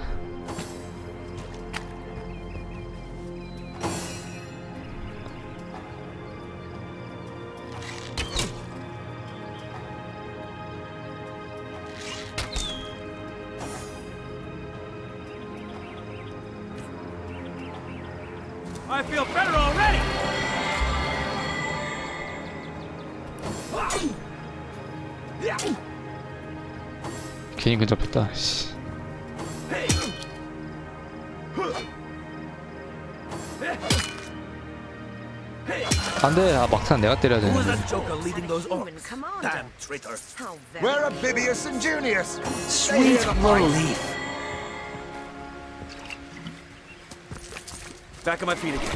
I feel better already. 괜히 근접했다. 씨. 안돼. 아, 막상 내가 때려야 Who was 되는데. that joker leading those Human orcs? commander. Damn traitor. How very Where are Bibius and Junius? Sweet relief. Back on my feet again.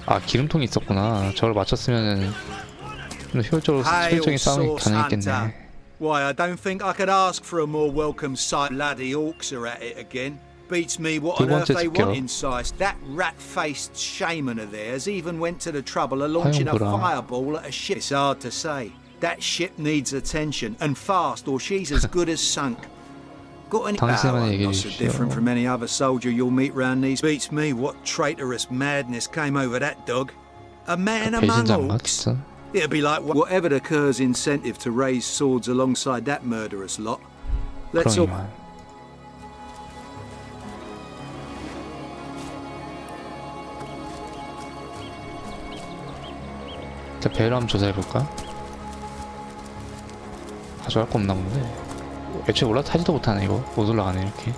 아, 기름통이 있었구나. 저걸 맞췄으면은 좀 효율적으로 효율적인 싸움이 가능했겠네. Why, I don't think I could ask for a more welcome sight. Bloody orcs are at it again. Beats me what on earth they want inside. That rat-faced shaman of theirs even went to the trouble of launching a fireball at a ship. It's hard to say. That ship needs attention, and fast, or she's as good as sunk. Got any power? Not so different from any other soldier you'll meet round these. Beats me what traitorous madness came over that dog. A man among orcs. It'll be like whatever the Kerr's incentive to raise swords alongside that murderous lot. Let's all. 자, 배를 한번 조사해볼까? 가져갈 거 없나 본데. 애초에 올라타지도 못하네. 이거 못 올라가네 이렇게.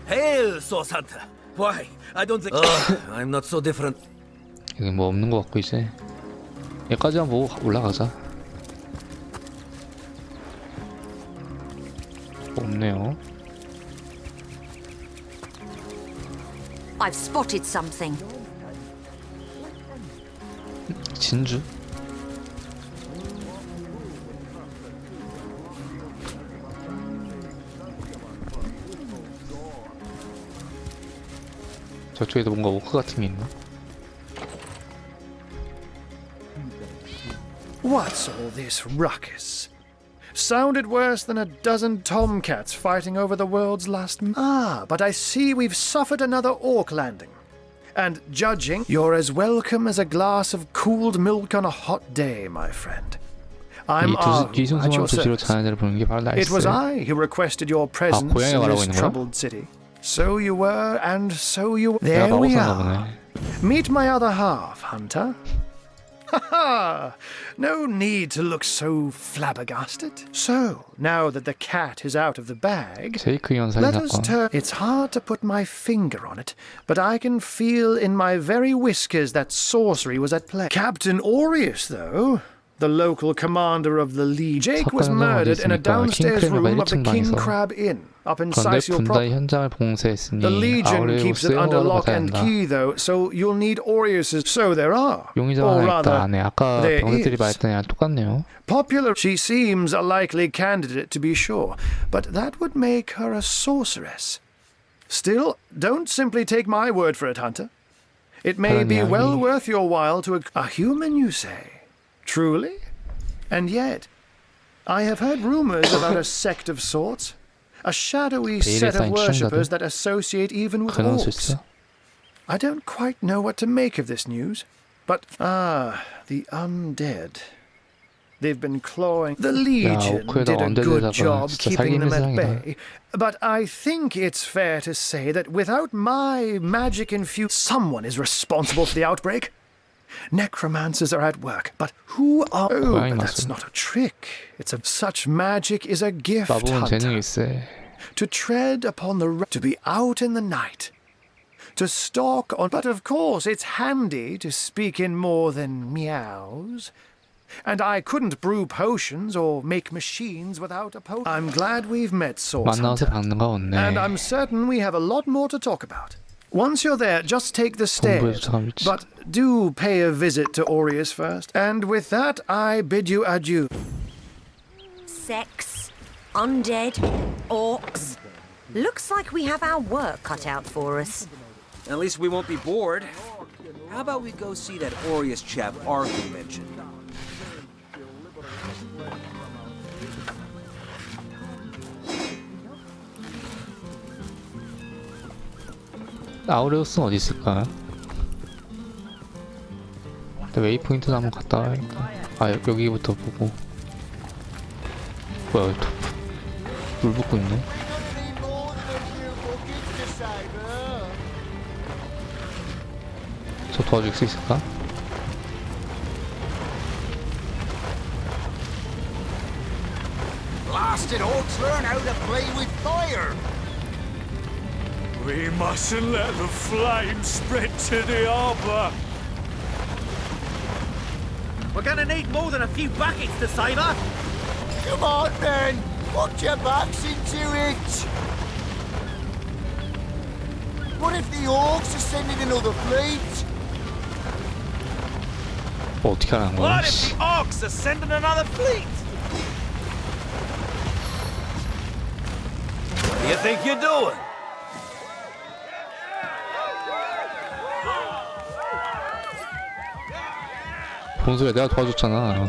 Hail, Source Hunter. Why? I don't think. I'm not so different. 여기 뭐 없는 거 같고 이제 여기까지만 보고 올라가자. 뭐 없네요. I've spotted something. 진주? 저쪽에도 뭔가 오크 같은 게 있나? What's all this ruckus? Sounded worse than a dozen tomcats fighting over the world's last... Ah, but I see we've suffered another orc landing. And judging, you're as welcome as a glass of cooled milk on a hot day, my friend. I'm at your service. It was I who requested your presence in this troubled city. So you were, and so you were. There we are. Meet my other half, Hunter. Ha ha! No need to look so flabbergasted. So, now that the cat is out of the bag, let us turn... It's hard to put my finger on it, but I can feel in my very whiskers that sorcery was at play. Captain Aureus, though, the local commander of the Legion, Jake was murdered in a downstairs room of the King Crab Inn, up in Sicil proper. The Legion keeps it under lock and key, though, so you'll need Aureus's. So there are. Or rather, there is. Popular, she seems a likely candidate to be sure, but that would make her a sorceress. Still, don't simply take my word for it, Hunter. It may be 이야기. well worth your while to a human, you say? Truly? And yet, I have heard rumors about a sect of sorts. A shadowy set of worshippers that associate even with 그럴 수 orcs. 있어? I don't quite know what to make of this news, but the undead. They've been clawing. The Legion did a good job keeping them at bay, but I think it's fair to say that without my magic infused, someone is responsible for the outbreak. Necromancers are at work, but who are? Oh, but that's not a trick. Such magic is a gift, hunter. To tread upon to be out in the night. To stalk on, but of course it's handy to speak in more than meows. And I couldn't brew potions or make machines without a potion. I'm glad we've met, Source Hunter. And I'm certain we have a lot more to talk about. Once you're there, just take the stairs. But do pay a visit to Aureus first. And with that, I bid you adieu. Sex, undead, orcs. Looks like we have our work cut out for us. At least we won't be bored. How about we go see that Aureus chap Arthur mentioned? 아우레우스는 어디 있을까? 웨이포인트도 한번 갔다 와야겠다. 아 여기부터 보고. 뭐야 물 붓고 있네. 저 도와줄 수 있을까? Blasted orcs learn how to play with fire. We mustn't let the flames spread to the harbour. We're gonna need more than a few buckets to save her. Come on, then. Put your backs into it. What if the orcs are sending another fleet? 어떻게 하는 거야? What if the orcs are sending another fleet? What do you think you're doing? 본소야 내가 도와줬잖아.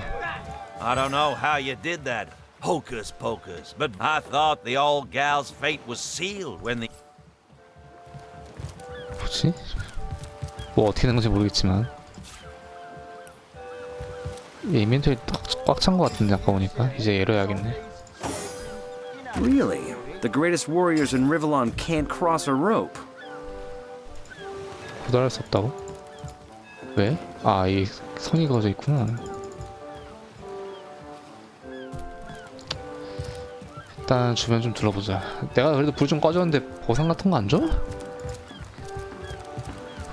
I don't know how you did that, hocus pocus, but I thought the old gal's fate was sealed when the... 뭐지? 뭐 어떻게 된 건지 모르겠지만 인벤토리 꽉 찬 거 같은데 아까 보니까 이제 열어야겠네. Really? The greatest warriors in Rivellon can't cross a rope. 도달할 수 없다고? 왜? 아, 이 선이 그어져 있구나. 일단 주변 좀 둘러보자. 내가 그래도 불 좀 꺼줬는데 보상 같은 거 안 줘?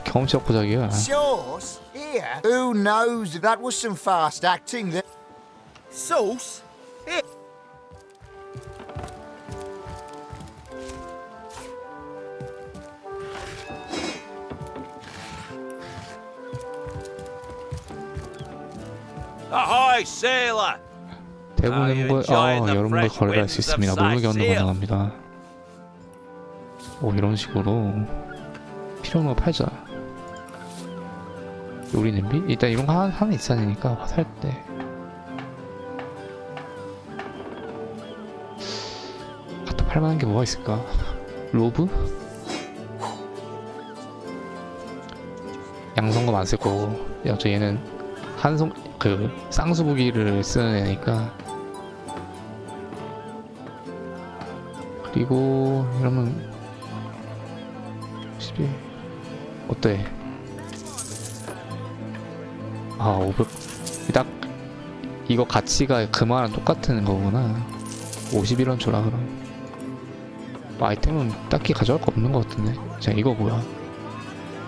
경험치 확보작이야. Sauce? Here? Who knows if that was some fast acting that... Sauce? Here. Ahoy, sailor! 대부분 여러분과 거래를 할 수 있습니다. 물무 견도 가능합니다. 오, 이런 식으로 필요한 거 팔자. 요리 냄비? 일단 이런 거 하나 있어야 되니까 살 때. 갖다 팔만한 게 뭐가 있을까? 로브? 양성검 안 쓸 거고. 야, 저 얘는 쌍수무기를 쓰는 애니까. 그리고 이러면 11 어때? 아 500. 딱 이거 가치가 그만한 똑같은 거구나. 51원 줘라 그럼. 뭐 아이템은 딱히 가져갈 거 없는 거 같은데. 자 이거 뭐야?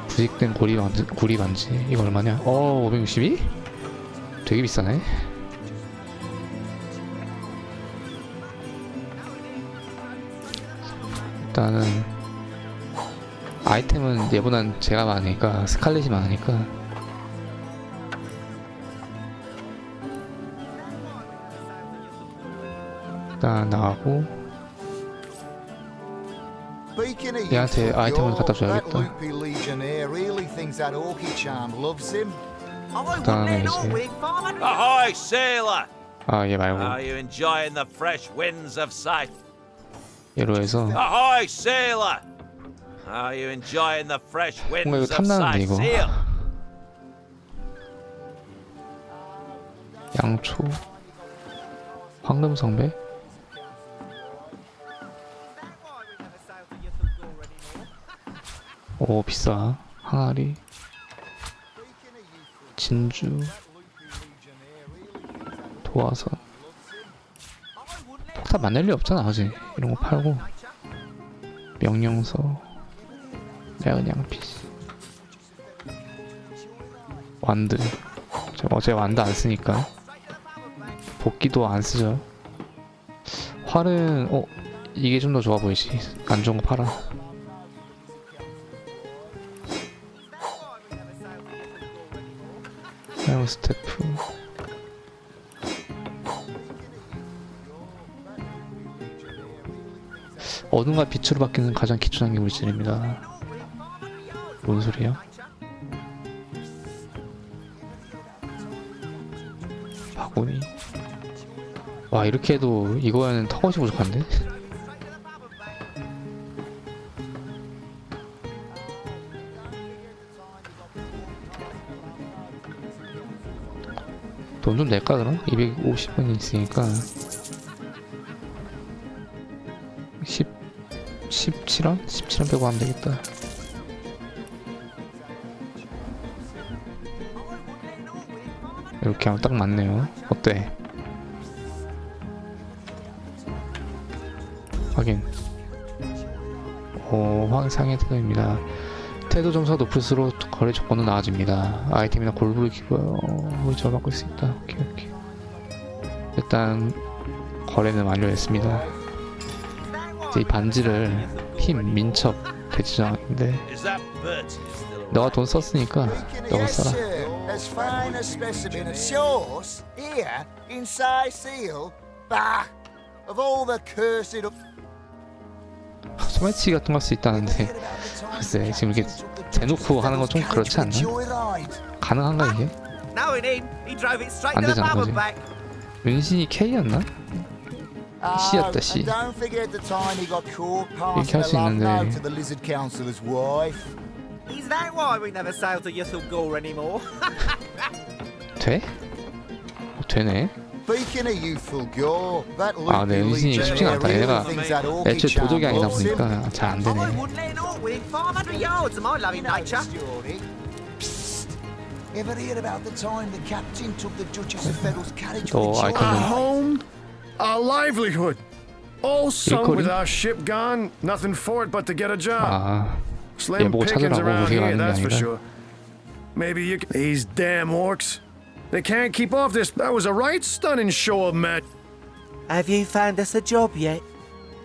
부식된 구리 반지 이거 얼마냐? 562? 되게 비싸네. 일단은 아이템은 얘보단 제가 많으니까 스칼렛이 많으니까 일단 나가고 얘한테 아이템을 갖다 줘야겠다. 그다음에 이제 Ahoy, sailor! 얘 말고 Are you enjoying the fresh winds of sight? 얘로 해서 Ahoy, sailor! Are you enjoying the fresh 뭔가 이거 winds of 탐나는데 sight? 이거. Sail! 양초, 황금성배, 오 비싸. 항아리, 진주, 도화선. 폭탄 만들 리 없잖아 아직. 이런 거 팔고. 명령서, 매운 양피, 완드. 제가 어제 완드 안 쓰니까. 복귀도 안 쓰죠. 활은 이게 좀 더 좋아 보이지. 안 좋은 거 팔아. 사용 스태프. 어둠과 빛으로 바뀌는 가장 기초한 게 물질입니다. 뭔 소리야? 바구니. 와 이렇게 해도 이거에는 턱없이 부족한데? 돈 좀 낼까 그럼? 250원이 있으니까 17원? 17원 빼고 하면 되겠다. 이렇게 하면 딱 맞네요. 어때? 확인. 상해 태도입니다. 태도 점수가 높을수록 거래 조건은 나아집니다. 아이템이나 골고루 물질 바꿀 수 있다. 오케이. 일단 거래는 완료했습니다. 이제 이 반지를 힘, 민첩, 대지장인데 너가 돈 썼으니까 너가 써라. As fine a specimen of sauce here inside seal. Bah! Of all the cursed. 소매치기 같은 거 할 수 있다는데 글쎄 지금 이렇게 대놓고 하는 건 좀 그렇지 않나? 가능한가 이게? 안 되잖아 그지? 은신이 K였나? C였다 C. 이렇게 할 수 있는데 돼? 되네? 아, 네, 은신이 쉽지가 않다. 얘가 애초에 도적이 아니다 보니까 잘 안 되네. 너 아이템은 a livelihood. All sunk with our ship gone. Nothing for it but to get a job. Slim pickings around here, that's for sure. Maybe you can. These damn orcs. They can't keep off this. That was a right stunning show of match. Have you found us a job yet?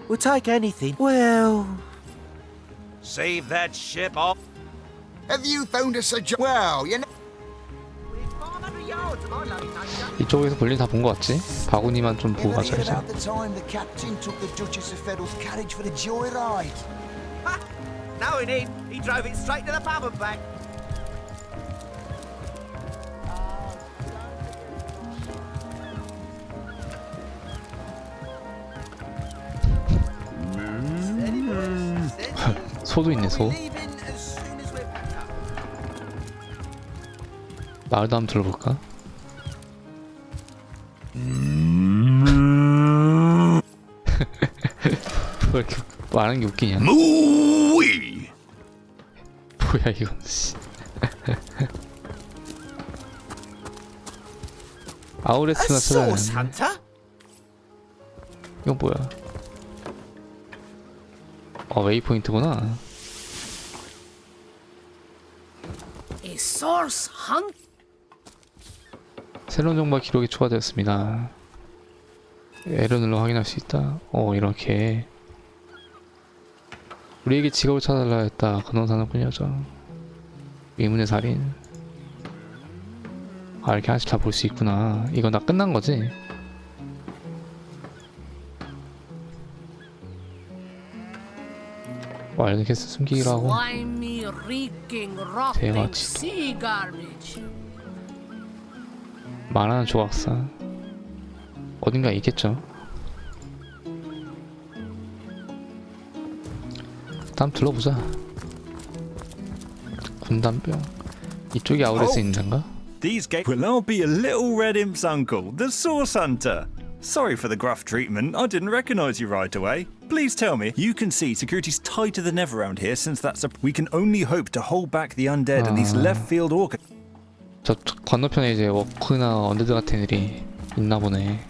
We'll take anything. Well, Save that ship off. Have you found us a job? Well, you know. 이쪽에서 볼일 다 본 거 같지? 바구니만 좀 보고 가자 이제. no he didn't. He drove it straight to the pub and back. 소도 있네 소. 말도 한번 들어볼까? 왜 이렇게 말하는 게 웃기냐? 무이. 뭐야 이건 씨. 아우레스나 찾아야 이건 뭐야? 웨이포인트구나. A source hunt? 새로운 정보가 기록이 추가되었습니다. L을 눌러 확인할 수 있다. 이렇게 우리에게 직업을 찾아달라 했다. 근원사냥꾼 여정, 의문의 살인. 이렇게 하나씩 다 볼 수 있구나. 이건 다 끝난 거지? 와일드캐스 숨기기로 하고 Slimy, reeking, rotting 대가지도. sea garbage. 말하는 조각상 어딘가에 있겠죠. 다음 둘러보자. 군단병 이쪽이 아우레스 있는 데인가? These gates will all be a little red imp's uncle, the Source Hunter. Sorry for the gruff treatment. I didn't recognize you right away. Please tell me, you can see security's tighter than ever around here since that's a... We can only hope to hold back the undead and these left-field orc... 저 건너편에 이제 워크나 언데드 같은 애들이 있나 보네.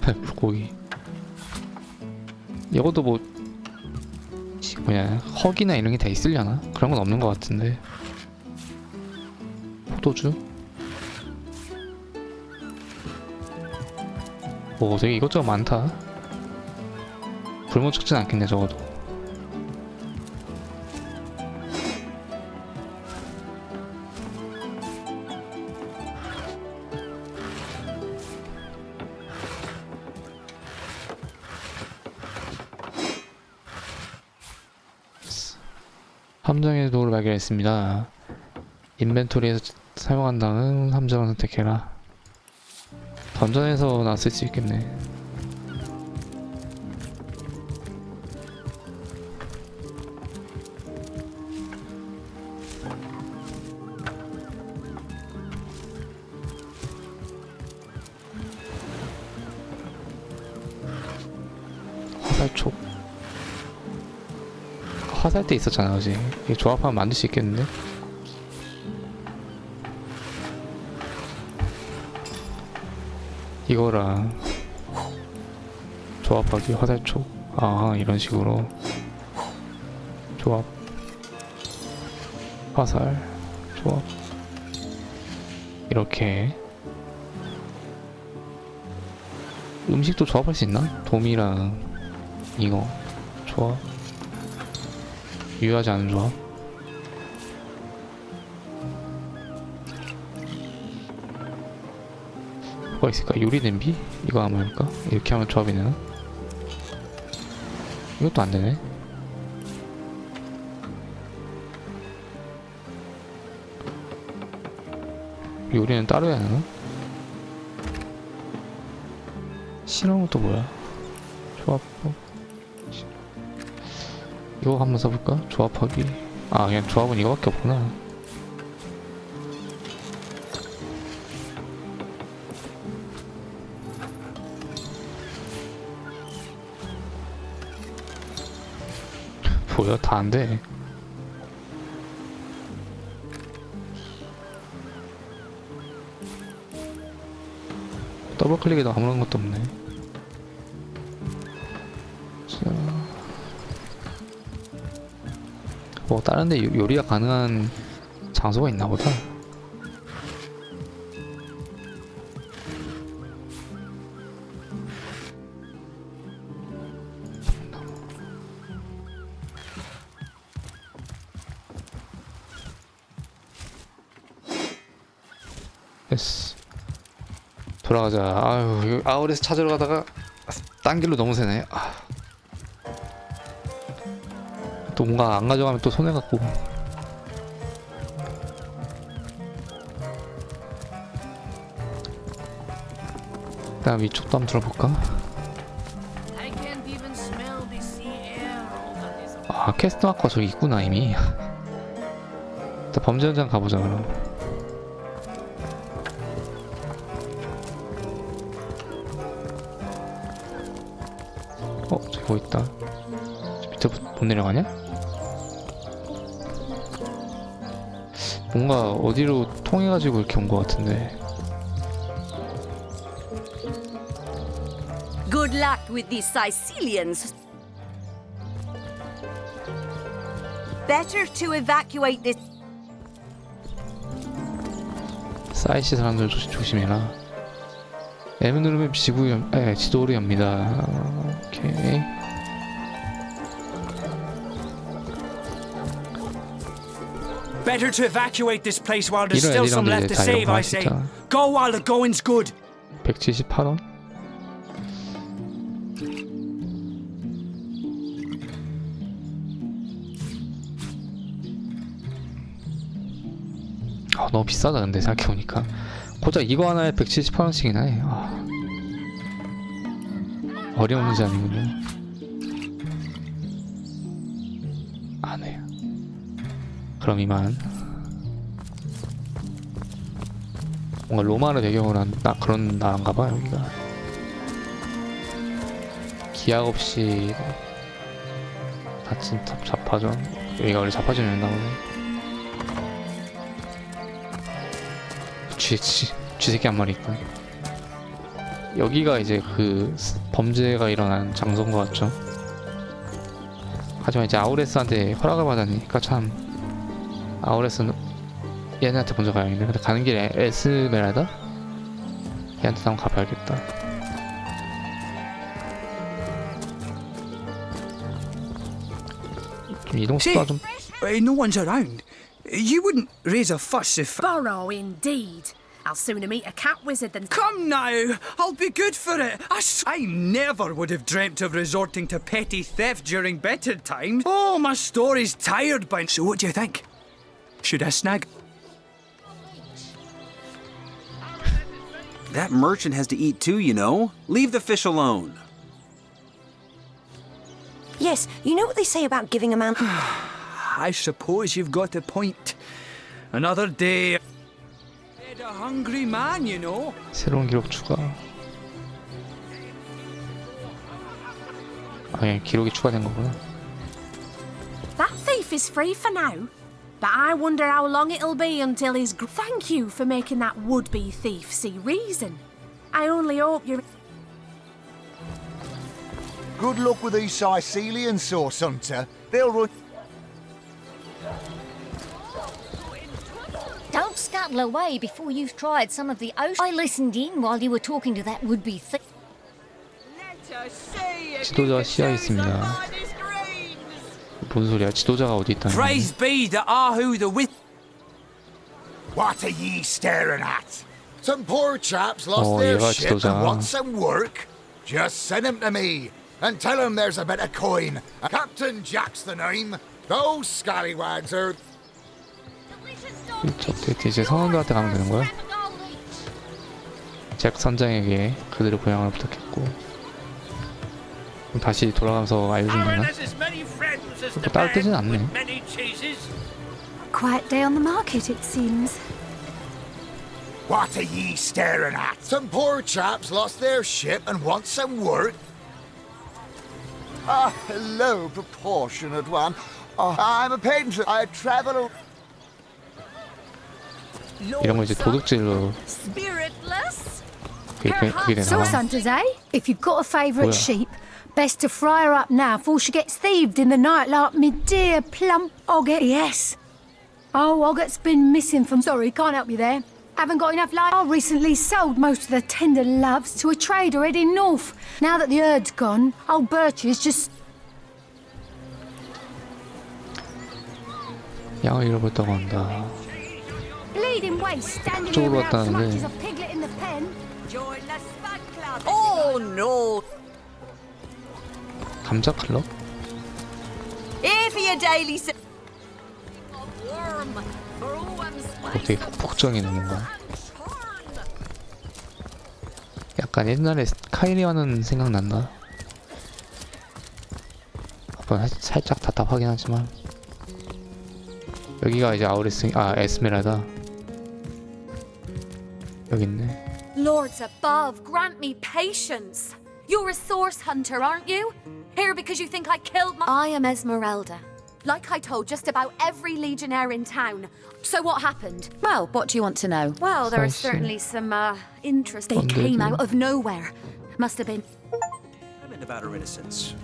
물고기. 이것도 뭐 뭐냐 헉이나 이런 게 다 있으려나? 그런 건 없는 것 같은데. 포도주? 오 되게 이것저것 많다. 굶어 죽진 않겠네 적어도. 함정의 도구를 발견했습니다. 인벤토리에서 사용한 다음 함정을 선택해라. 던전에서 나쓸 수 있겠네. 화살촉. 화살대 있었잖아, 그지? 이거 조합하면 만들 수 있겠는데? 이거랑 조합하기 화살촉. 아, 이런 식으로 조합 화살 조합 이렇게. 음식도 조합할 수 있나? 돔이랑 이거 조합. 유효하지 않은 조합. 뭐가 있을까? 요리 냄비? 이거 한번 해볼까? 이렇게 하면 조합이 되나? 이것도 안 되네. 요리는 따로 해야 하나? 실험은 또 뭐야? 조합법. 이거 한번 써볼까? 조합하기. 아 그냥 조합은 이거밖에 없구나. 뭐야 다 안돼. 더블 클릭에도 아무런 것도 없네. 자. 뭐 다른데 요리가 가능한 장소가 있나 보다. 됐어. 돌아가자. 아유, 아우레스 찾으러 가다가 딴 길로 너무 새네. 아. 또 뭔가 안 가져가면 또 손해갖고. 그다음 이쪽도 한번 들어볼까? 아 캐스트 마커 저기 있구나 이미. 일단 범죄 현장 가보자 그럼. 저기 뭐 있다. 저 밑에 못 내려가냐? 뭔가 어디로 통해가지고 이렇게 온 것 같은데. Good luck with these Sicilians. Better to evacuate this. 사이시 사람들 조심해라. M 누르면 지도를 엽니다. 오케이. Better to evacuate this place while there's still some left to save, I say. Go while the going's good. 178원? 너무 비싸다 근데 생각해보니까 고작 이거 하나에 178원씩이나 해. 어려운 문제 아니군요. 안 해요. 그럼 이만. 뭔가 로마를 배경으로 한 그런 나라인가봐 여기가. 기약 없이 닫힌 자파전. 여기가 원래 자파전이었나 보네. 쥐새끼 한 마리 있고. 여기가 이제 그 범죄가 일어난 장소인 것 같죠. 하지만 이제 아우레스한테 허락을 받았으니까 참 아우레스는 얘네한테 먼저 가야겠네. 근데 가는 길에 에스메랄다? 얘한테 한번 가봐야겠다. 좀 이동 속도가 좀. No one's around. You wouldn't raise a fuss if... Borrow, indeed. I'll sooner meet a cat wizard than... Come now! I'll be good for it! I never would have dreamt of resorting to petty theft during better times. Oh, my story's tired by... So what do you think? Should I snag... That merchant has to eat too, you know. Leave the fish alone. Yes, you know what they say about giving a man... I suppose you've got a point. Another day... A hungry man, you know. 새로운 기록 추가. 그냥 기록이 추가된 거구나. That thief is free for now, but I wonder how long it'll be until he's... Thank you for making that would-be thief see reason. I only hope you're... Good luck with these Sicilian sauce hunter. They'll run... Don't scuttle away before you've tried some of the ocean. I listened in while you were talking to that would-be thief. 지도자가 시야에 있습니다. 뭔 소리야? 지도자가 어디 있다는 거야? Praise be the Ahu the with. What are ye staring at? Some poor chaps lost their ship and want some work. Just send him to me and tell him there's a bit of coin. Captain Jack's the name. Those scallywags are... 이제 선원들한테 가면 되는 거야? 잭 선장에게 그들의 고향을 부탁했고 다시 돌아가면서 알려주면 되나? 뭐 따로 뜨진 않네. Quiet day on the market, it seems. What are ye staring at? Some poor chaps lost their ship and want some work. Hello, proportionate one. I'm a painter. I travel... 이런 거 이제 도둑질로 그게 되나? Sauce hunters, eh? If you've got a favourite sheep, best to fry her up now before she gets thieved in the night like me dear plump Ogget. Yes. Oh, Ogget's been missing from... Sorry, can't help you there. Haven't got enough light. I recently sold most of the tender loves to a trader heading north. Now that the herd's gone, old Birch is just... 양을 잃어버렸다고 한다. Bleeding waste, standing 쪽으로 there without so much 왔다는데. as a piglet in the pen. Oh no! 감자 클럽? Here for your daily... 되게 폭정이네 뭔가. 약간 옛날에 카이리와는 생각난다. 한번 살짝 답답하긴 하지만 여기가 이제 에스메랄다. 여기 있네. Lords above, grant me patience. You're a source hunter, aren't you? Here because you think I killed my... I am Esmeralda. Like I told just about every legionnaire in town. So what happened? Well, what do you want to know? Well, there is certainly some, interest. They came out of nowhere. Must have been... About her innocence.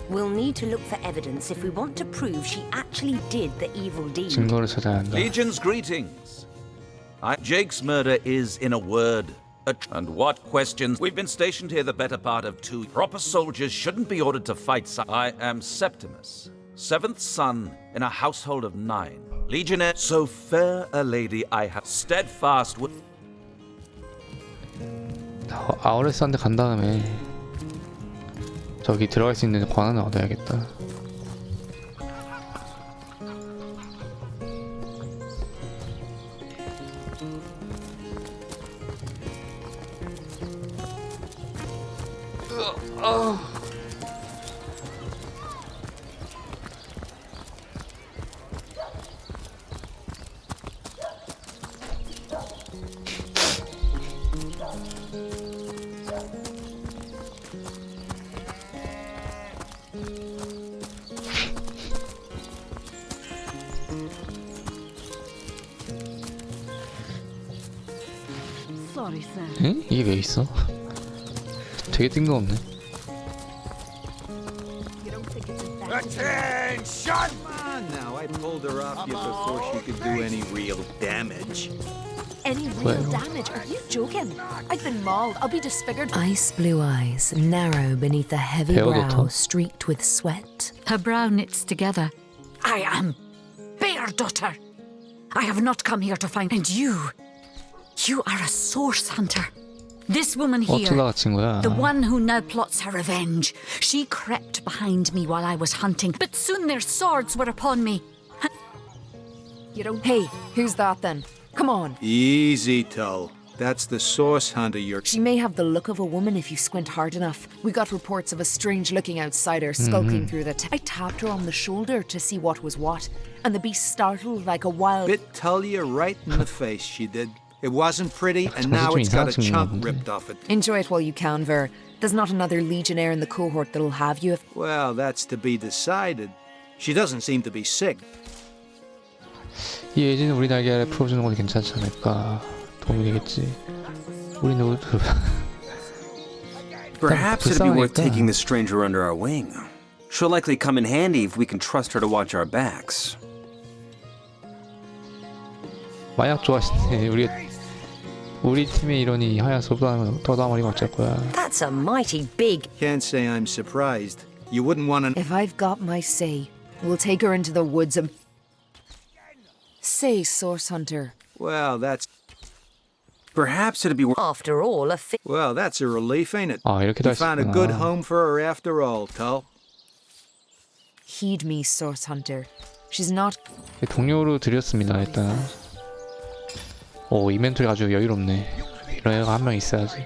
We'll need to look for evidence if we want to prove she actually did the evil deed. 증거를 찾아야 한다. Legion's greetings. Jake's murder is, in a word, and what questions? We've been stationed here the better part of 2. Proper soldiers shouldn't be ordered to fight. I am Septimus, 7th son in a household of 9. Legionnaire, so fair a lady I have steadfast with... 아우레스한테 간 다음에 저기 들어갈 수 있는 권한을 얻어야겠다. 응? 이게 왜 있어? 되게 뜬금없네. Attention! Come on now, I pulled her off you before she could do any real damage. Any real damage? Are you joking? I've been mauled. I'll be disfigured. Ice blue eyes narrow beneath a heavy brow streaked with sweat. Her brow knits together. I am Bear Daughter. I have not come here to find. And you are a source hunter. This woman here, 어쩌다가 친 거야? the one who now plots her revenge. She crept behind me while I was hunting, but soon their swords were upon me. You don't. Hey, who's that then? Come on. Easy, Tull. That's the source hunter you're... She may have the look of a woman if you squint hard enough. We got reports of a strange-looking outsider skulking through the I tapped her on the shoulder to see what was what, and the beast startled like a wild... Bit Tullia right in the face, she did. It wasn't pretty, and now it's got a chunk ripped off it. Enjoy it while you can, Ver. There's not another legionnaire in the cohort that'll have you if... Well, that's to be decided. She doesn't seem to be sick. 이 예지는 우리 날개를 풀어주는 것도 괜찮지 않을까. 도움이 되겠지. 우리는 Perhaps it'd be worth taking this stranger under our wing. She'll likely come in handy if we can trust her to watch our backs. 마약 좋아하시네. 우리 팀에 이러니 하얀 소다머리가 어쩔 거야. That's a mighty big. Can't say I'm surprised. You wouldn't want to... If I've got my say, we'll take her into the woods and... Say, Source Hunter. Well, that's... Perhaps it'd be worth... After all, Well, that's a relief, ain't it? 아, 이렇게 You found a good home for her after all, Tull. Heed me, Source Hunter. She's not... 동료로 드렸습니다, 일단. 오, 이벤토리 아주 여유롭네. 이런 애가 한 명 있어야지.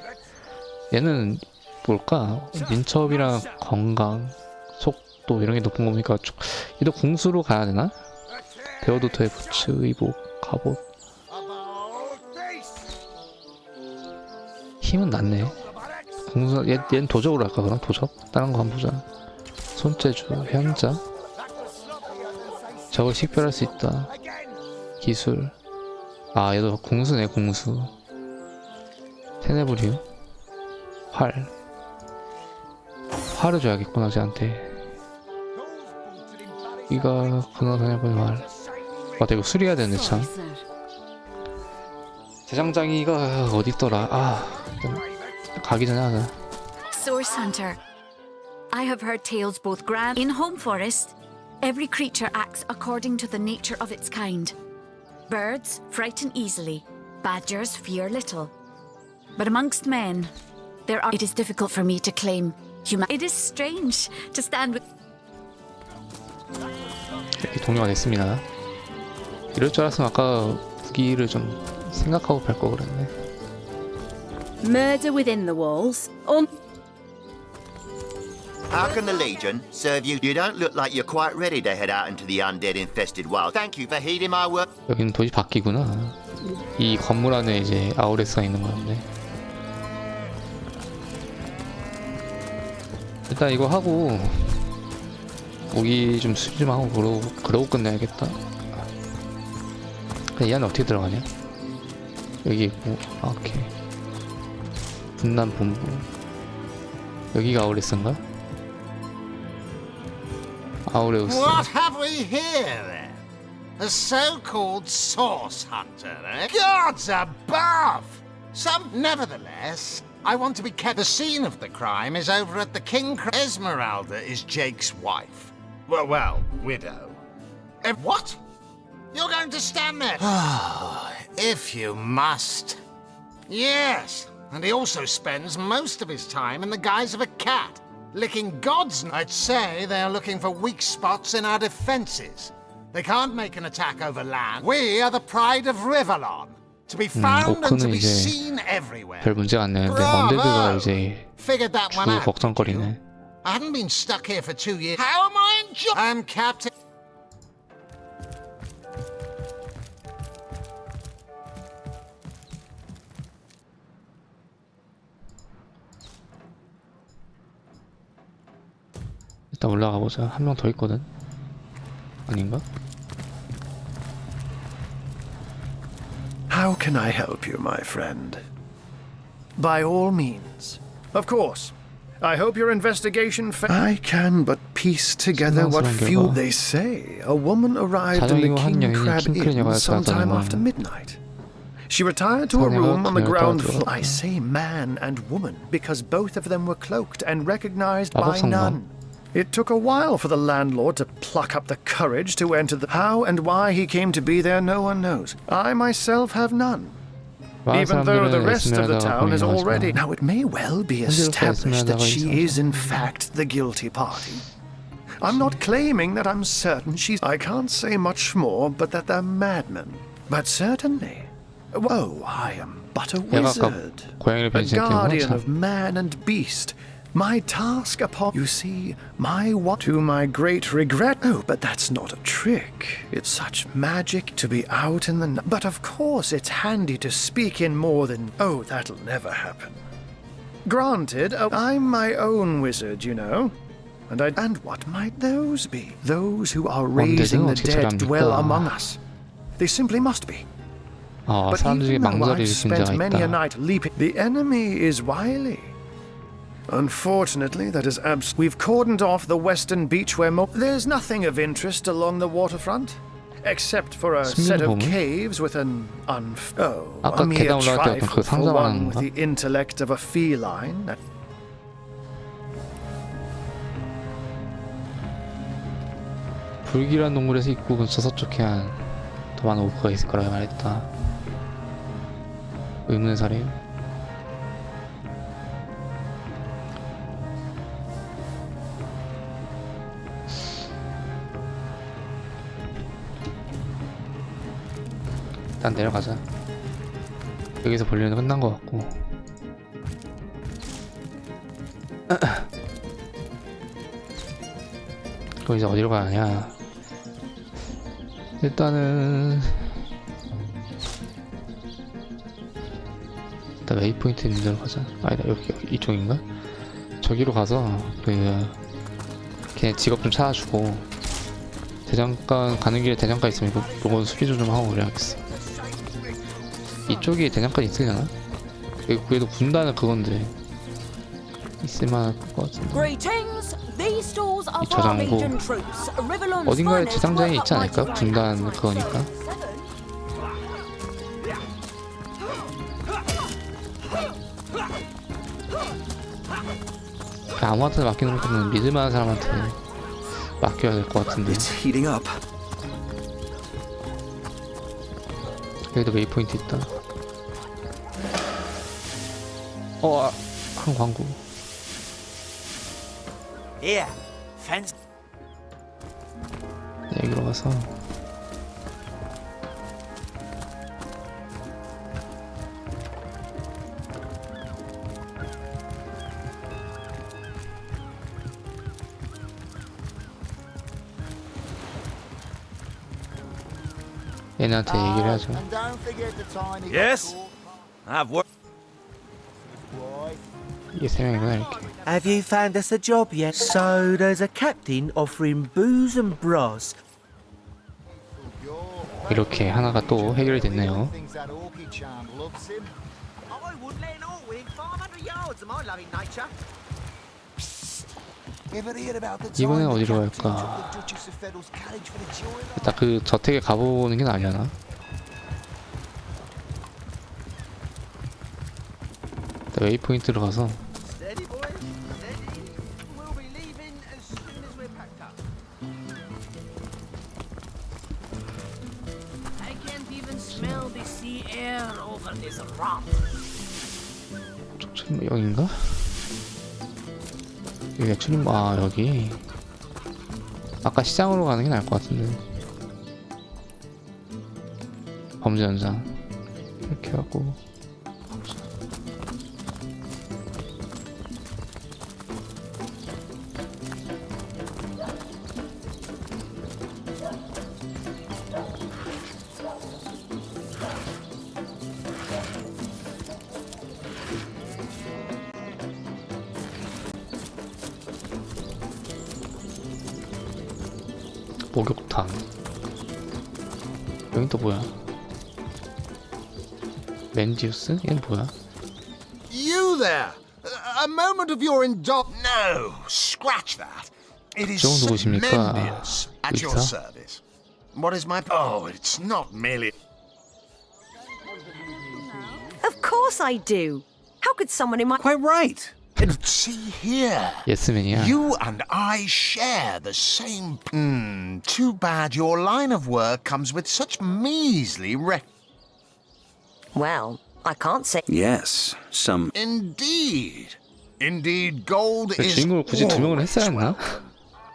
얘는 뭘까? 민첩이랑 건강, 속도 이런 게 높은 겁니까? 얘도 공수로 가야 되나? 베어도터의 부츠, 의복, 갑옷. 힘은 낮네. 공수, 얘는 도적으로 할까 그럼? 도적? 다른 거 한번 보자. 손재주, 현자. 저걸 식별할 수 있다. 기술. 아, 얘도 공수네, 공수. 테네브리움. 활. 활을 줘야겠구나, 쟤한테. 이가 군화사냥꾼 활. 맞다, 이거 수리해야 되네, 참. 대장장이가 어딨더라. 아, 가기 전에 하자. Source Hunter. I have heard tales both grand. In Home Forest, every creature acts according to the nature of its kind. Birds frighten easily, badgers fear little. But amongst men, there are... It is difficult for me to claim human... It is strange to stand with... 이렇게 동료가 됐습니다. 이럴 줄 알았으면 아까 무기를 좀 생각하고 갈 거 그랬네. Murder within the walls. How can the Legion serve you? You don't look like you're quite ready to head out into the undead-infested wild. Thank you for heeding my word. 여기는 도시 밖이구나. 이 건물 안에 이제 아우레스가 있는 건데. 일단 이거 하고 무기 좀 수리 좀 하고 그러고 끝내야겠다. 이 안에 어떻게 들어가냐? 여기 있고, 아, 오케이. 분단 본부. 여기가 아우레스인가? 아우레우스. What have we here then? A so-called source hunter, eh? Gods above! Nevertheless, I want to be kept. The scene of the crime is over at the King. Esmeralda is Jake's wife. Well, widow. What? You're going to stand there? If you must. Yes, And he also spends most of his time in the guise of a cat, licking God's... I'd say they're looking for weak spots in our defenses. They can't make an attack over land. We are the pride of Rivellon, to be found and to be seen everywhere. 별 문제가 안 되는데 언데드가 이제 Figured that one 주 out. 걱정거리네. I haven't been stuck here for 2 years. How am I enjoying? I'm Captain. 일단 올라가 보자. 한 명 더 있거든. 아닌가? How can I help you, my friend? By all means. Of course. I hope your investigation I can but piece together what few they say. A woman arrived in the King Crab Inn sometime after midnight. She retired to a room on the ground floor. I say man and woman because both of them were cloaked and recognized by none. It took a while for the landlord to pluck up the courage to enter the... How and why he came to be there, no one knows. I myself have none. Even though the rest of the town is already... Now, it may well be established that she is, in fact, the guilty party. I'm not claiming that I'm certain she's... I can't say much more, but that they're madmen. But certainly... Oh, I am but a wizard. A guardian of man and beast. My task upon... You see, to my great regret... Oh, but that's not a trick. It's such magic to be out in the... But of course it's handy to speak in more than... Oh, that'll never happen. Granted, I'm my own wizard, you know. And what might those be? Those who are raising the dead dwell among us. They simply must be. But even though I've spent many a night leaping... The enemy is wily. Unfortunately, that is We've cordoned off the western beach where there's nothing of interest along the waterfront, except for a set of caves with an a mere trifle for one with the intellect of a feline. 불길한 동굴에서 입구 근처 서쪽 해안 더 많은 오프가 있을 거라고 말했다. 의문의 살인. 일단 내려가자. 여기서 볼일은 끝난 것 같고. 그럼 이제 어디로 가야 하냐. 일단은 일단 웨이포인트 있는 데로 가자. 아니다, 여기 이쪽인가? 저기로 가서 걔네 직업 좀 찾아주고 대장간 가는 길에 대장간 있으면 요건 수리도 좀 하고 그래야겠어. 이쪽에 대장간 있으려나? 그래도 분단은 그건데 있을만할 것 같은데. 이 저장고 어딘가에 재상자에 있지 않을까? 분단 그거니까. 아무한테나 맡기는 것보다는 믿을만한 사람한테 맡겨야 될 것 같은데. 여기도 웨이포인트 있다. 한 광고. 여기로 가서 얘네한테 얘기를 해야죠. Yes, I've worked. 이게 3명이구나 이렇게. Have you found us a job yet? So there's a captain offering booze and brass. 이렇게 하나가 또 해결이 됐네요. 이번엔 어디로 갈까? 일단 그 저택에 가보는 게 나으려나? 일단 웨이포인트로 가서 여긴가? 여기가 출입, 아, 여기. 아까 시장으로 가는 게 나을 것 같은데. 범죄 현장. 이렇게 하고. 목욕탕. 여긴 또 뭐야? 맨지우스? 얘는 뭐야? You there! A moment of your No, scratch that. It is Mendius at your service. What is my... Oh, it's not merely... Of course I do. How could someone in my... Quite right. See here. 예스맨이야. You and I share the same... too bad your line of work comes with such measly Well, I can't say... Yes, some... Indeed. Indeed, gold is 주인공을 굳이 두 명을 했어야 했나?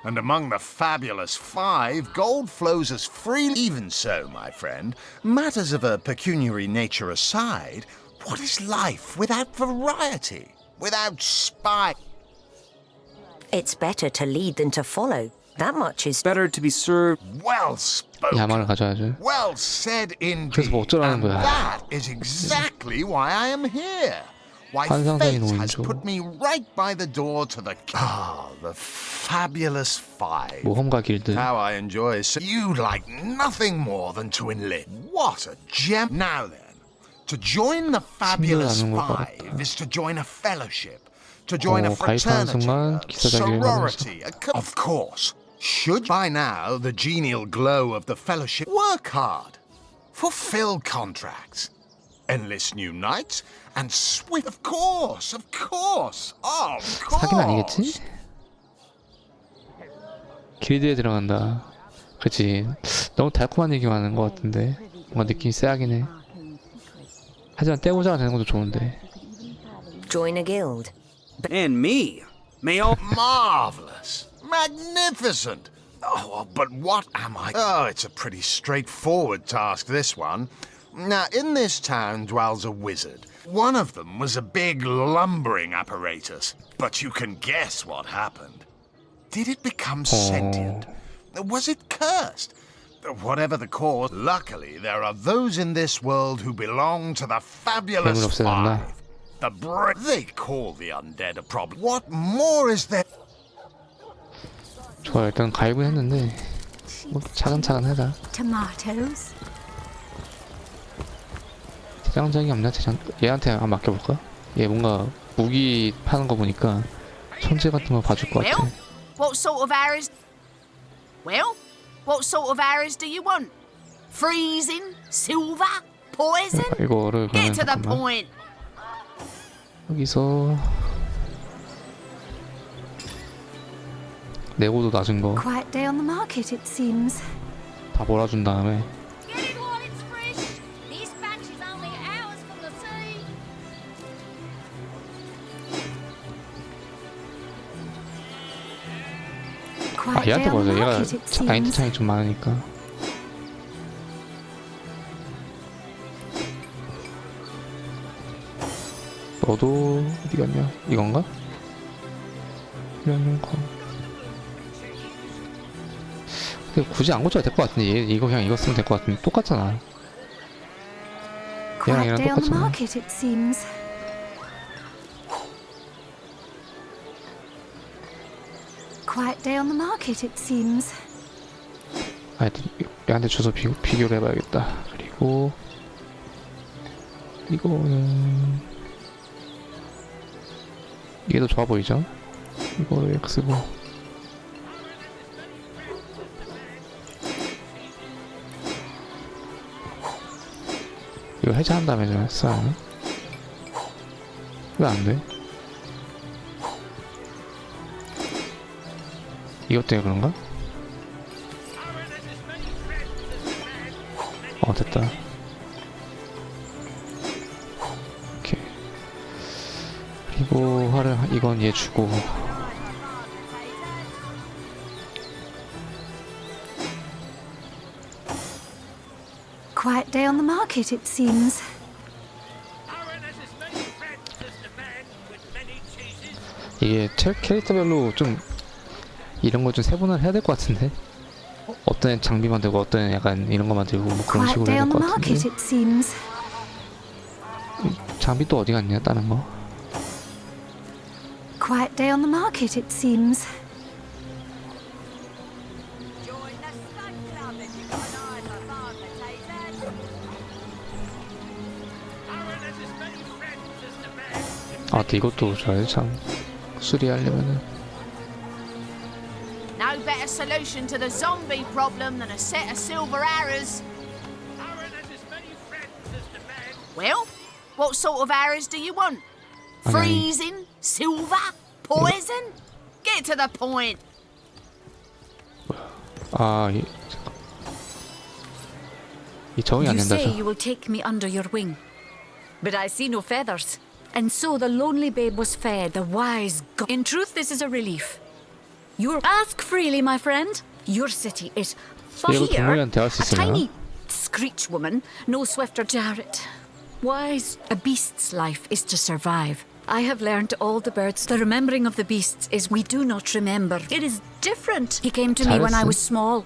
And among the fabulous five, gold flows as freely. Even so, my friend, matters of a pecuniary nature aside, what is life without variety? Without spite? It's better to lead than to follow. That much is... Better to be served... Well spoken. 야만을 가져야죠. Well said indeed. 그래서 뭐 어쩌라는 거야. That is exactly why I am here. Why 환상적인 fate has 오인조. put me right by the door to the... Ah, the fabulous five. 모험가 길드. How I enjoy it. You like nothing more than to enlist. What a gem. Now then, to join the fabulous five is to join a fellowship, to join a fraternity, a sorority, of course. Should by now the genial glow of the fellowship work hard, fulfill contracts, enlist new knights, and swift. Of course. 사기는 아니겠지? 길드에 들어간다. 그치. 너무 달콤한 얘기만 하는 것 같은데 뭔가 느낌이 쎄하긴 해. 하지만 떼고자가 되는 것도 좋은데. Join a guild. And me. May all... Marvelous. Magnificent. Oh, but what am I? Oh, it's a pretty straightforward task, this one. Now, in this town dwells a wizard. One of them was a big lumbering apparatus. But you can guess what happened. Did it become sentient? Was it cursed? Whatever the cause, luckily there are those in this world who belong to the fabulous five. They call the undead a problem. What more is there? 좋아, 일단 가입은 했는데 뭐 차근차근 하자. Tomatoes. 대장장이 없나? 얘한테 한번 맡겨볼까? 얘 뭔가 무기 파는 거 보니까 천재 같은 거 봐줄 것 같아. What sort of arrows? Well, what sort of arrows do you want? Freezing? Silver? Poison? 이거를 Get to the 잠깐만. point. 여기서 내고도 낮은 거 다 Quiet day on the market, it seems. 몰아준 다음에 아, 얘한테 보자. 얘가 아이템 차이 좀 많으니까. 너도 어디 갔냐? 이건가? 이런 거. 근데 굳이 안 고쳐도 될 것 같은데 얘 이거 그냥 이거 쓰면 될 것 같은데 똑같잖아. 얘랑 얘랑 똑같잖아. Quiet day on the market, it seems. 하여튼 얘한테 줘서 비교를 해봐야겠다. 그리고 이거는 얘도 좋아 보이죠? 이거를 X고 이거 해제한 다음에 좀 했어. 왜 안 돼? 이것 때문에 그런가? 됐다. 오케이. 또 화를 이건 얘 주고. Quiet day on the market, it seems. 이게 캐릭터별로 좀 이런 거 좀 세분화를 해야 될 것 같은데. 어떤 애 장비 만들고 어떤 애 약간 이런 거 만들고 뭐 그런 식으로 해야 될 것 같은데. 장비 또 어디 갔냐 다른 거. Quiet day on the market, it seems. 아, 근데 이것도 좋아요. 참 수리하려면은. No better solution to the zombie problem than a set of silver arrows. Well, what sort of arrows do you want? Freezing? Silver? Poison? Get to the point. 아, 이 적응이 안 You 된다. say you will take me under your wing, but I see no feathers. And so the lonely babe was fed, the wise God. In truth, this is a relief. You ask freely, my friend. Your city is here. A tiny screech woman, no swifter Jarrett. Wise, a beast's life is to survive. I have learned all the birds. The remembering of the beasts is we do not remember. It is different. He came to me when I was small.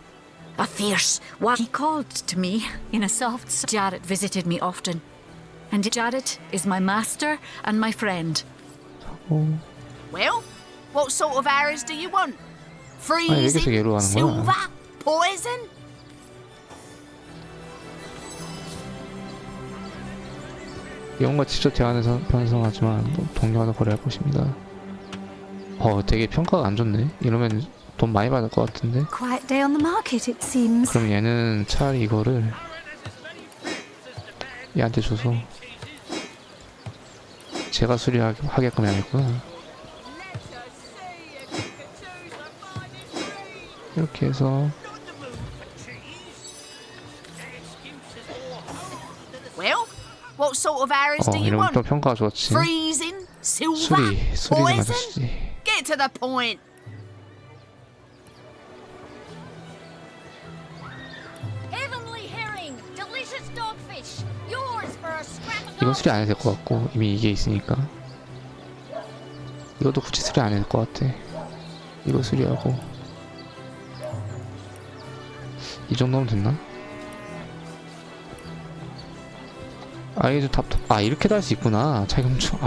A fierce one. He called to me in a soft. Jarrett visited me often. And Jarrett is my master and my friend. Well, what sort of arrows do you want? Freezing? Silver? Poison? 영웅과 직접 대화해서 편성하지만 동료와도 거래할 것입니다. 되게 평가가 안 좋네. 이러면 돈 많이 받을 것 같은데. Quiet day on the market, it seems. 그럼 얘는 차라리 이거를 얘한테 줘서 제가 수리하게끔 해야겠구나. 이렇게 해서 Well, what sort of arrows do you 이러면 want? 또 평가가 좋았지. Freezing? Silver? 수리는 Poison? 맞았지. Get to the point. Heavenly herring, delicious dogfish. Yours for a scrap of 이건 수리 안 해도 될 것 같고 이미 이게 있으니까. 이것도 굳이 수리 안 해도 될 것 같아. 이거 수리하고 이 정도면 됐나? 아, 이게 좀 아, 이렇게도 할 수 있구나. 차이금총.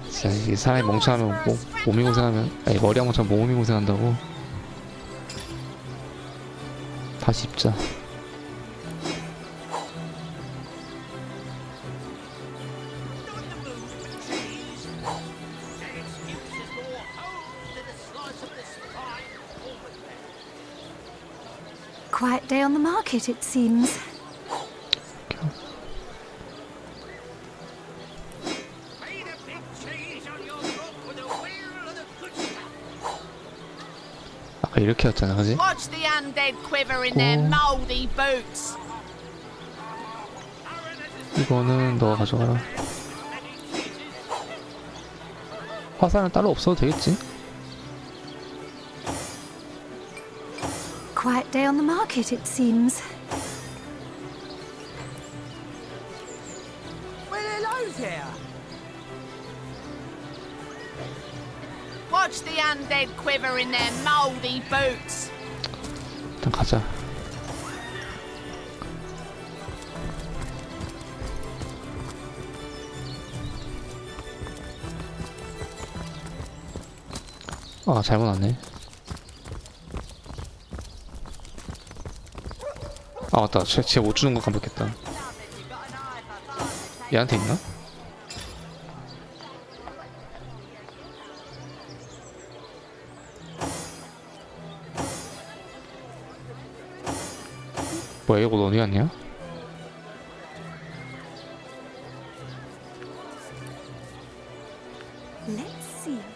진짜 이게 사람이 멍청하면 몸이 고생하면, 아니 머리가 멍청하면 몸이 고생한다고. 다시 입자. Quiet day on the market, it seems. 아까 이렇게였잖아, 그지? Watch the undead quiver in their moldy boots. 이거는 너가 가져가라. 화살은 따로 없어도 되겠지? Quiet day on the market, it seems. Well, hello there. Watch the undead quiver in their moldy boots. 일단 가자. 아, 잘못 왔네. 아, 맞다. 쟤 못 주는 거 깜빡했다. 얘한테 있나? 뭐야, 이거 어디 갔냐?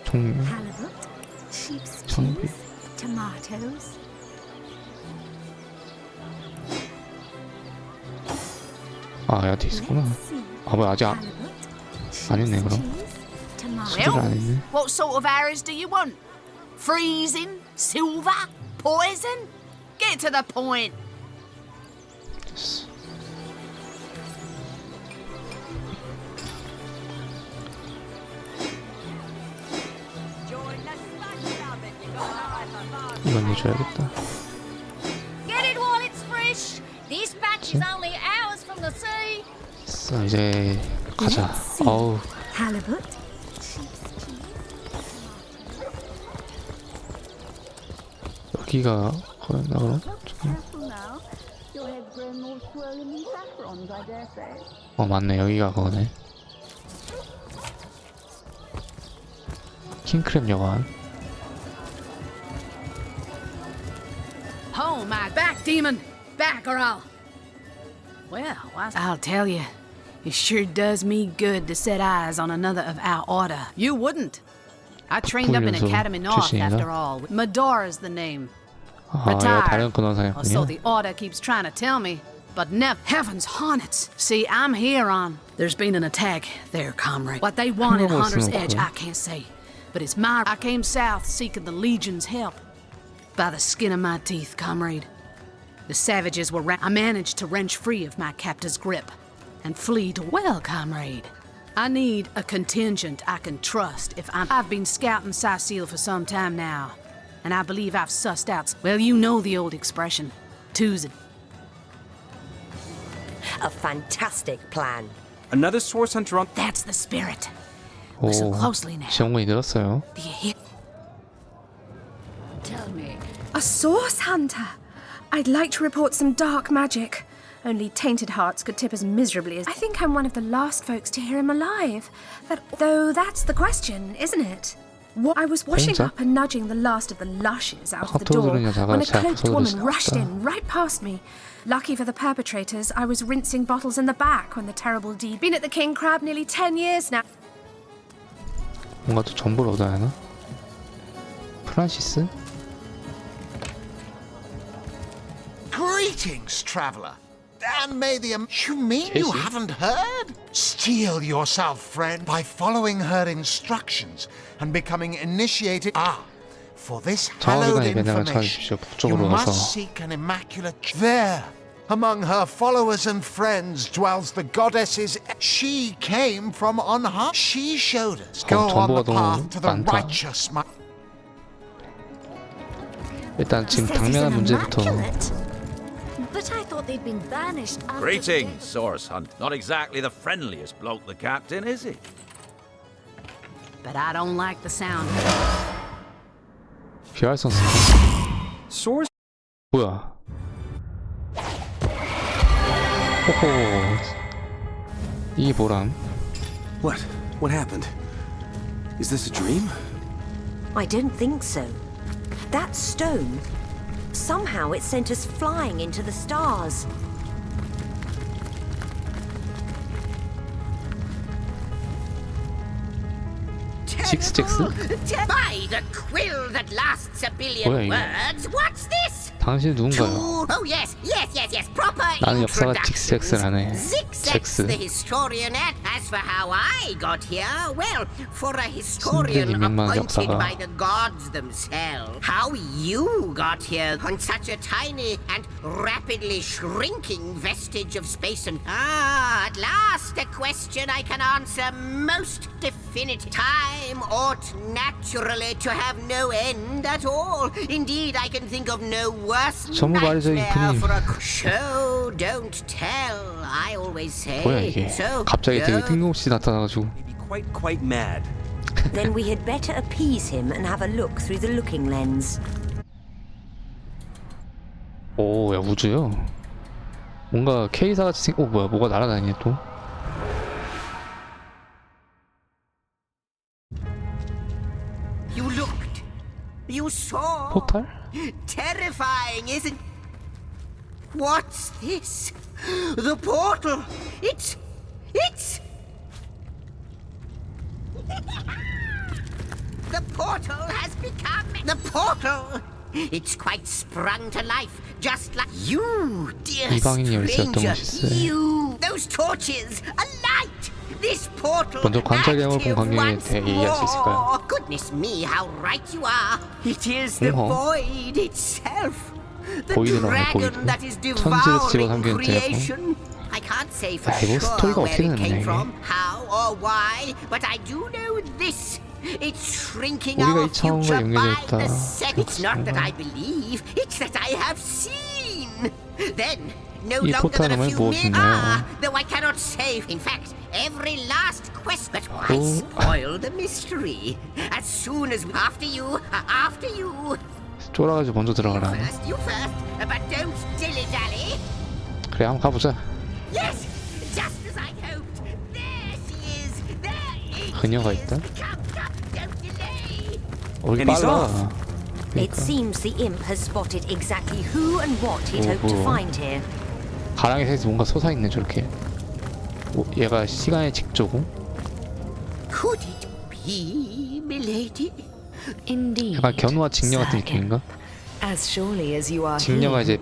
종류, 장비. Tomatoes. 아, 얘한테 있었구나. 아 뭐야 아직 안 했네 그럼. 수리를 안 했네. What sort of arrows do you want? Freezing? Silver? Poison? Get to the point. 이건 해줘야겠다. Get it while it's fresh. This batch is only hours from the sea. 자 이제 가자. 어우. 여기가 거였나 그럼? 맞네 여기가 그거네. 킹크랩 여관. Oh, my back, demon. Back or I'll... Well, I'll tell you, it sure does me good to set eyes on another of our order. You wouldn't. I trained up in Academy North, after all. Medora's the name. Retired. Or so the order keeps trying to tell me. But never. Heavens, hornets. See, I'm here on... There's been an attack there, comrade. What they want at Hunter's Edge, I can't say. But it's my... I came south seeking the Legion's help. By the skin of my teeth, comrade. The savages were... I managed to wrench free of my captor's grip and flee to... Well, comrade, I need a contingent I can trust if I'm... I've been scouting Sicil for some time now, and I believe I've sussed out... Well, you know the old expression. Two's a fantastic plan. Another source hunter on... That's the spirit. Listen closely now. 지원군이 늘었어요. Do you hear? Tell me. A source hunter? I'd like to report some dark magic. Only tainted hearts could tip as miserably as... I think I'm one of the last folks to hear him alive. Though that's the question, isn't it? I was washing up and nudging the last of the lushes out of the door when a cloaked woman rushed in right past me. Lucky for the perpetrators, I was rinsing bottles in the back when the terrible deed... Been at the King Crab nearly 10 years now. 뭔가 또 정보를 얻어야 하나? 프란시스? Greetings, traveler. And may the... You mean you haven't heard? Steel yourself, friend, by following her instructions and becoming initiated... For this hallowed information, you must seek an immaculate... There, among her followers and friends, dwells the goddess's... She came from on high. She showed us. Go on the path to the righteous... 일단 지금 당면한 문제부터... But I thought they'd been banished after... Greetings, Source Hunt. Not exactly the friendliest bloke, the captain, is he? But I don't like the sound. 비활성 Source? 뭐야? 호호. 이게 뭐람? What? What happened? Is this a dream? I don't think so. That stone... Somehow it sent us flying into the stars. By the quill that lasts a billion words, what's this? 당신 누군가요? Oh yes, proper 나는 역사가 introductions. 직스엑스라네. Zigzag's the historian, and as for how I got here, well, for a historian appointed by the gods themselves, how you got here on such a tiny and rapidly shrinking vestige of space and... at last a question I can answer most definitively. Time ought naturally to have no end at all. Indeed, I can think of no worse nightmare for a show don't tell. I always say. 뭐야 이게? 갑자기 되게 뜬금없이 나타나가지고. Quite mad. Then we had better appease him and have a look through the looking lens. 오, 야 우주요? 뭔가 K사 같이 생. 뭐야? 뭐가 날아다니네 또? You looked. You saw. 포탈? Terrifying, isn't? What's this? The portal. It's. The portal has become. The portal. It's quite sprung to life, just like you, dear stranger. You. Those torches, a light. 먼저 관찰경을 본 관객에 대해 얘기할 수 있을까요? Goodness me, how right you are. It is the void itself. The dragon that is devouring creation. I can't say for sure where it came from, how or why, but I do know this. It's shrinking our future by the second. It's not that I believe, it's that I have seen. Then, no longer than a few minutes, though I cannot say. In fact, every last quest, but why spoil the mystery? As soon as after you. 쫄아가지고 먼저 들어가라. You first, but don't dilly-dally. 그래, 한번 가보자. Yes, just as I hoped. There she is. There is. 그녀가 있다. Don't delay. 우리 빨라. It seems the imp has spotted exactly who and what he'd hoped to find here. 가랑이 새에서 뭔가 솟아있네 저렇게. 얘가 시간의 직조고. Could it be, milady? Indeed. 약간 견우와 직녀 같은 느낌인가? As surely as you are 직녀가 이제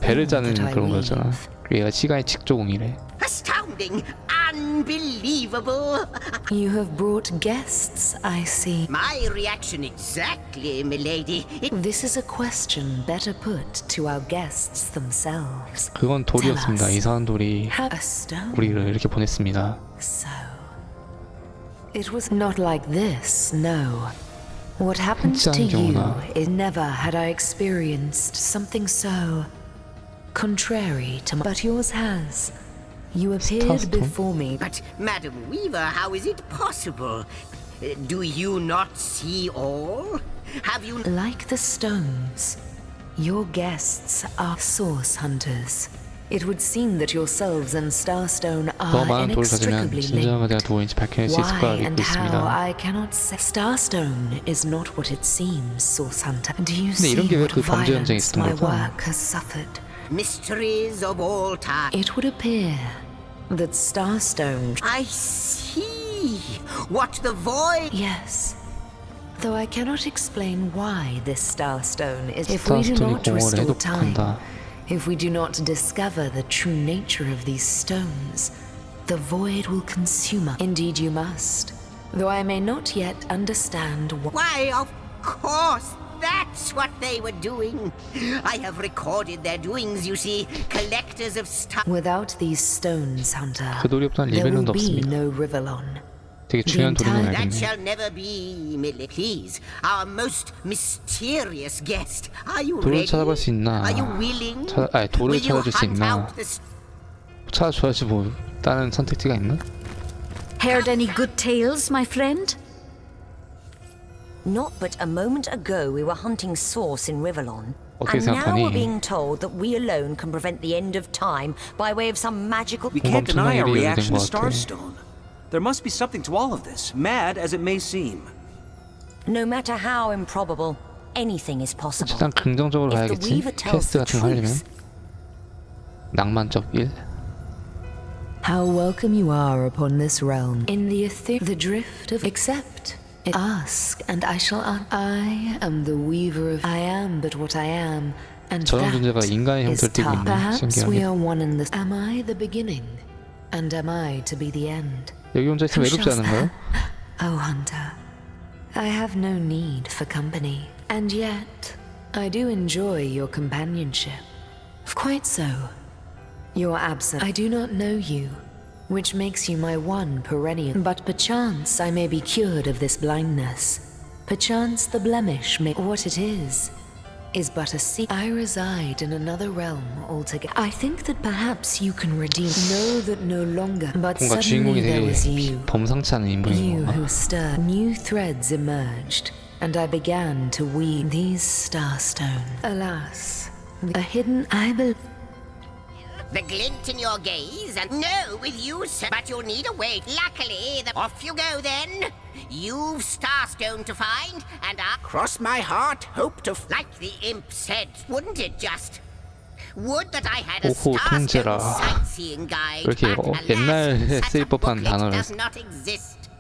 배를 짜는 그런 거잖아. 얘가 시간의 직조공이래. Astounding, unbelievable. You have brought guests, I see. My reaction exactly, milady. This is a question better put to our guests themselves. 그건 돌이었습니다. 이상한 돌이 우리를 이렇게 보냈습니다. So, it was not like this, no. What happened to you is never had I experienced something so contrary to my, but yours has. You appeared before me. But, Madam Weaver, how is it possible? Do you not see all? Have you... Like the stones, your guests are source hunters. It would seem that yourselves and Starstone are inextricably linked. Why and how I cannot say. Starstone is not what it seems, source hunter. Do you see what violence my work has suffered? Mysteries of all time. It would appear that Starstone... I see what the void... Yes. Though I cannot explain why this Starstone is... If we do not restore time, if we do not discover the true nature of these stones, the void will consume us. Indeed you must. Though I may not yet understand why, of course, that's what they were doing. I have recorded their doings, you see, collectors of stuff. Without these stones, Hunter, 그 돌이 없다는 there will 리벨론도 be 없습니다. no Rivellon. 되게 중요한 돌인 That 알겠네. shall never be, Millie. Please, our most mysterious guest. Are you 돌을 ready? 찾아볼 수 있나? Are you willing? 돌을 찾아줄 수 있나? 찾아줘야지 뭐 다른 선택지가 있나? Heard any good tales, my friend? Not but a moment ago we were hunting source in Rivellon. 어떻게 And now we're 생각하니? being told that we alone can prevent the end of time by way of some magical... We can't deny our reaction to Starstone. There must be something to all of this, mad as it may seem. No matter how improbable, anything is possible. 일단 긍정적으로 가야겠지. 퀘스트 같은 거 하려면. 낭만적 1. How welcome you are upon this realm. In the drift of accept. Ask, and I shall answer. I am the weaver of I am but what I am, and 저런 존재가 인간의 형태를 띠고 있네. Perhaps we are 신기하게. one in this. Am I the beginning, and am I to be the end? 여기 혼자 있으면 외롭지 않은가요? Oh, Hunter, I have no need for company, and yet I do enjoy your companionship. Quite so. You're absent. I do not know you, which makes you my one perennial. But perchance I may be cured of this blindness. Perchance the blemish may... What it is but a secret. I reside in another realm altogether. I think that perhaps you can redeem. Know that no longer. But 뭔가 suddenly 주인공이 there was 되게 you. 범상치 않은 인물인 You 건가? who stirred. New threads emerged, and I began to weave these starstones. Alas, a hidden... I believe... The glint in your gaze, and no, with you, sir. But you'll need a wait. Luckily, off you go then. You've Starstone to find, and I cross my heart, hope to like the imp said. Wouldn't it just? Would that I had a 오호 Starstone 통제라. sightseeing guide. 이렇게 옛날에 쓰일 법한 단어를 does not exist.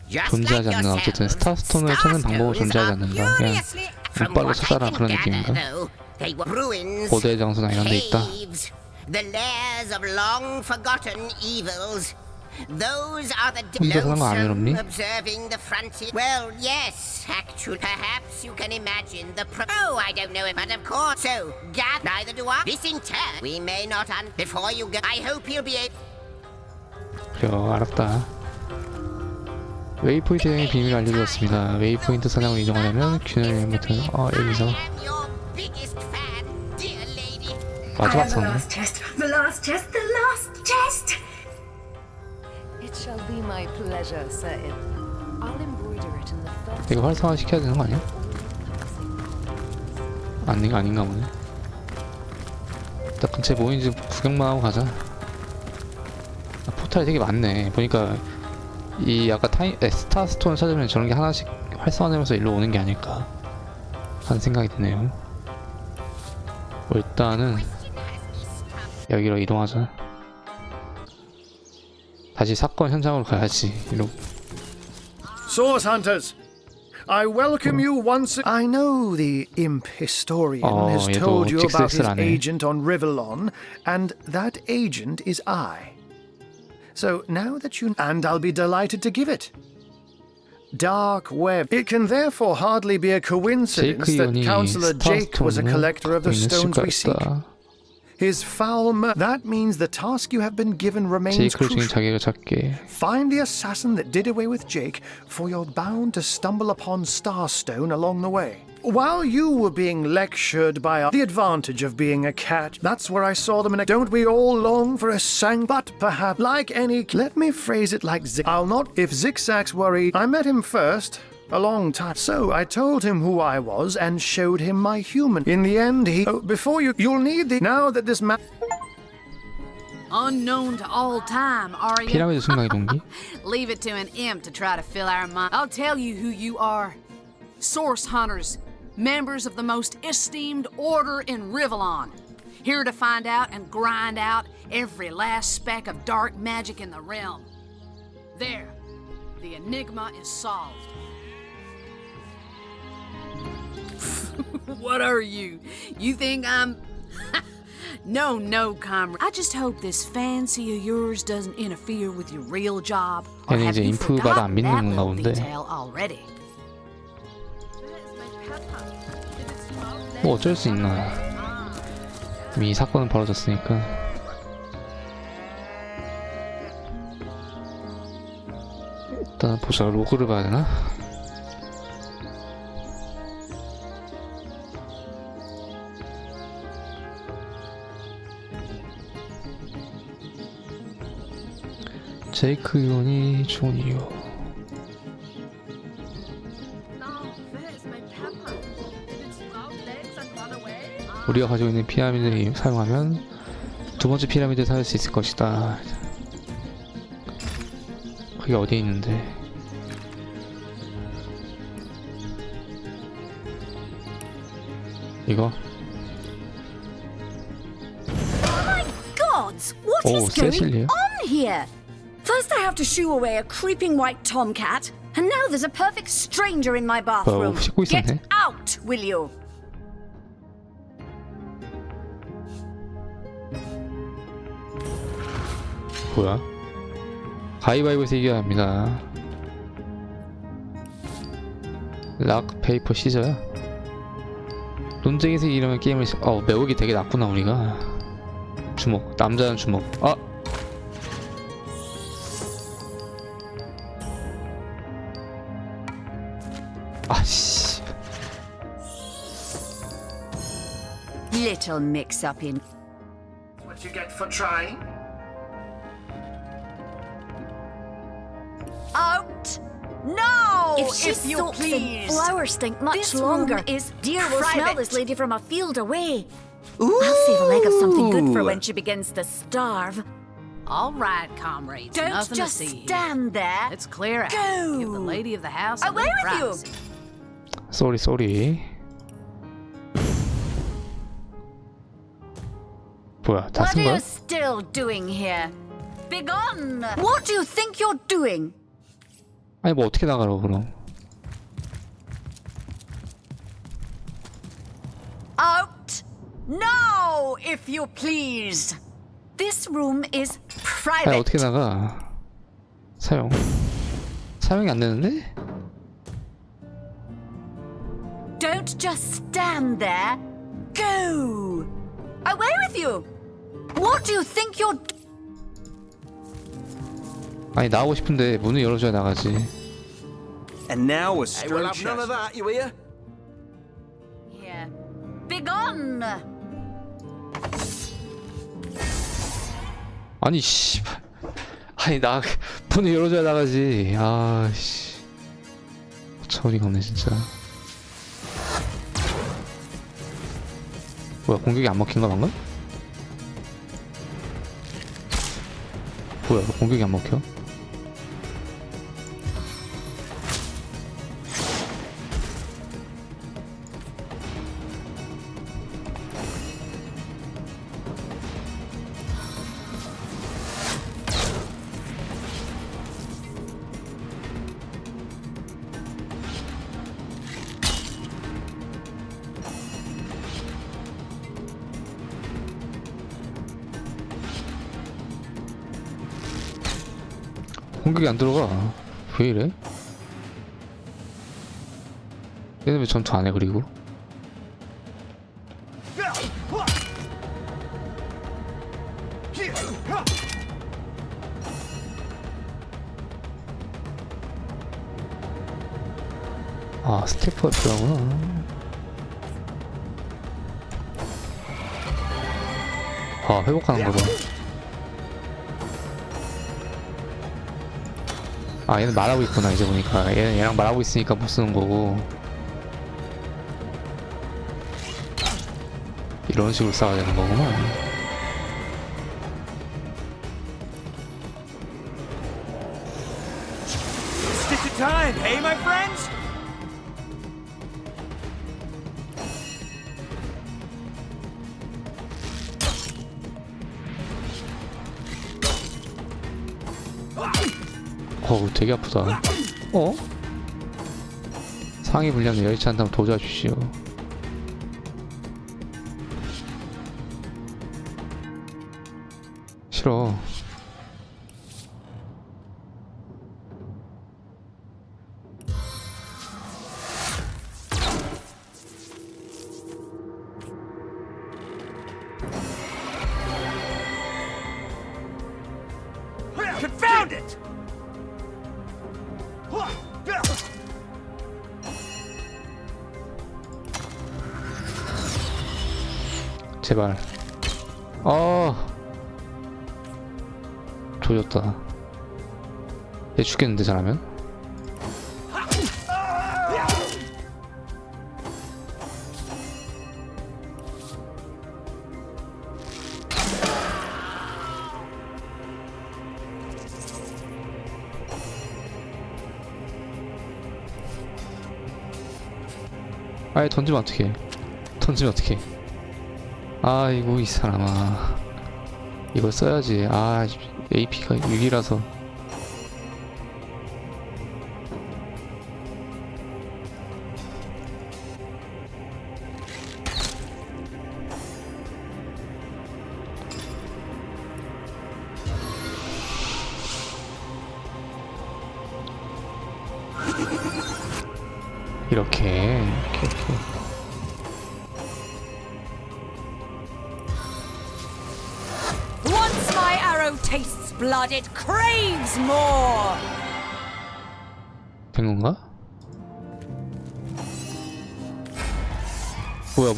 Just 존재하지 like 않는 어쨌든 스타스톤을 찾는 방법은 존재하지 않는다. 그냥 눈발로 찾아라 그런 느낌인가? They were ruins, 고대 장소나 이런 데 있다. caves, the lairs of long forgotten evils. Those are the 혼자 사는 거 안 외롭니? observing the frontier. Well, yes, actually, perhaps you can imagine the Oh, I don't know it, but of course. So, Gad, neither do I. This in turn, we may not before you go. I hope you'll be able. 그래, 알았다. 웨이포인트 여행의 비밀을 알려주었습니다. 웨이포인트 사냥을 이동하려면 균형의 버튼. 여기서 마지막 The last chest, the last chest, the last chest. It shall be my pleasure, Sir Ib. I'll embroider it in the first. 이거 활성화 시켜야 되는 거 아니야? 아닌가 보네. 일단 근처에 뭐 있는지 구경만 하고 가자. 포탈이 되게 많네. 보니까 이 아까 스타스톤을 찾으면 저런 게 하나씩 활성화되면서 일로 오는 게 아닐까 하는 생각이 드네요. 일단은 여기로 이동하자. 다시 사건 현장으로 가야지. 이러고. Source hunters, I welcome you once. I know the imp historian has told you about his agent on Rivellon, and that agent is I. So now that you... And I'll be delighted to give it. Dark web. It can therefore hardly be a coincidence that Councillor Jake was a collector of the stones we seek. His foul that means the task you have been given remains crucial. Find the assassin that did away with Jake, for you're bound to stumble upon Starstone along the way. While you were being lectured by the advantage of being a cat, that's where I saw them in a... Don't we all long for a sang... But perhaps, like any... Let me phrase it like I'll not... If Zigzag's worried, I met him first. A long time. So I told him who I was and showed him my human. In the end, he... before you'll need the... Now that this man... Unknown to all time, are you? 피라미드 순간 이동기? Leave it to an imp to try to fill our mind. I'll tell you who you are. Source hunters, members of the most esteemed order in Rivellon. Here to find out and grind out every last speck of dark magic in the realm. There, the enigma is solved. What are you? You think I'm... No, comrade. I just hope this fancy of yours doesn't interfere with your real job. Or have you forgotten that little detail already? 뭐 어쩔 수 있나. 이미 사건은 벌어졌으니까. 일단 보자. 로그를 봐야 되나? 제이크 의원이 좋은 이유. 우리가 가지고 있는 피라미드를 사용하면 두 번째 피라미드를 찾을 수 있을 것이다. 그게 어디에 있는데? 이거? Oh my gods! What is going on here? First I have to shoo away a creeping white tomcat, and now there's a perfect stranger in my bathroom. Get out, will you? 뭐야? 가위바위보에서 이겨야 합니다. 락, 페이퍼, 시저야? 논쟁에서 이기려면 게임을 매우기 되게 낮구나 우리가. 주먹, 남자는 주먹. 아씨. Little mix-up in. What you get for trying? Out! No! If she soaks in flower stink much longer, dear will smell this lady from a field away. I'll save a leg of something good for when she begins to starve. All right, comrades. Don't nothing just to see stand here. there. Let's clear out. Go! Give the lady of the house a Away little with privacy. 쏘리. 뭐야? 다 What 쓴 are 거야? you still doing here? Begone! What do you think you're doing? 아니 뭐 어떻게 나가라고 그럼? Out! No, if you please. This room is 아니 private. 어떻게 나가? 사용이 안 되는데? Don't just stand there. Go! Away with you! What do you think you're... 아니 나오고 싶은데 문을 열어줘야 나가지. And now a Hey, we'll stern have none of chest. that, you hear? Here. Begone! 아니 씨. 아니 나 문을 열어줘야 나가지. 아씨. 처리가 없네 진짜. 뭐야 공격이 안 먹힌가 방금? 뭐야 공격이 안 먹혀? 공격이 안 들어가. 왜 이래? 얘는 왜 전투 안 해 그리고? 아 스태프가 필요하구나. 아 회복하는 거다. 아 얘는 말하고 있구나 이제 보니까. 얘랑 말하고 있으니까 못 쓰는 거고. 이런 식으로 싸워야 되는 거구나. Stick to time, hey, my friends? 어우 되게 아프다. 어? 상위 분량이 여의치 않다면 도와주십시오. 싫어. Confound it! 제발. 조졌다. 얘 죽겠는데 잘하면? 아예 던지면 어떡해. 던지면 어떡해. 아이고 이 사람아. 이걸 써야지. 아 AP가 6이라서. 이렇게. Once my arrow tastes blood, it craves more! 된 건가? 뭐야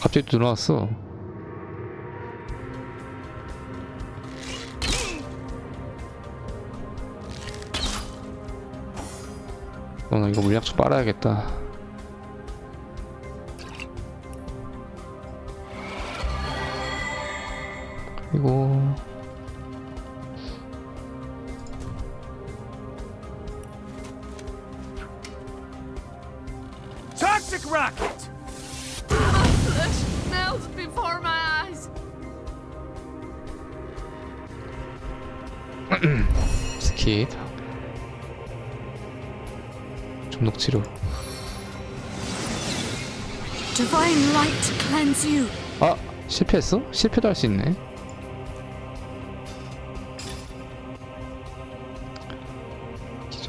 갑자기 또 들어왔어. 나 이거 물약 좀 빨아야겠다. 그리고 Toxic rocket! Flesh melts before my eyes. 스킵. 중독 치료. Divine light to cleanse you. 아 실패했어? 실패도 할 수 있네.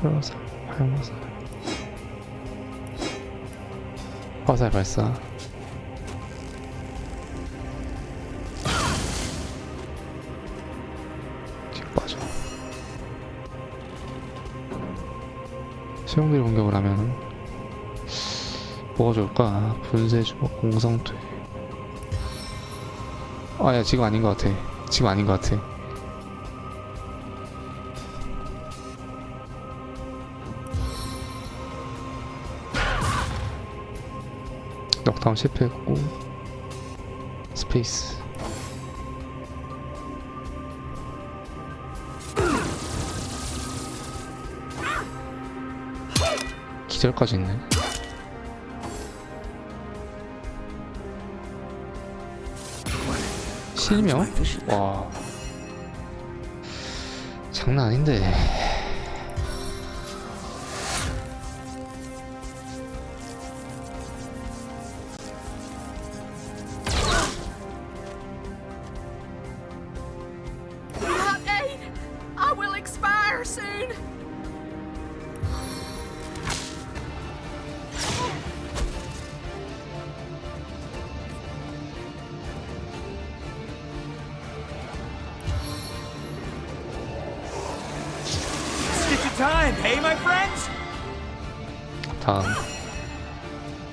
철화살, 활화살, 화살 발사. 뒤로 빠져. 수용들이 공격을 하면 뭐가 좋을까? 분쇄 주먹, 공성퇴. 야, 지금 아닌 것 같아. 지금 아닌 것 같아. 넉다운 실패했고 스페이스. 기절까지 있네. 실명? 와, 장난 아닌데. I will expire soon. Time, hey, my friends? 다음.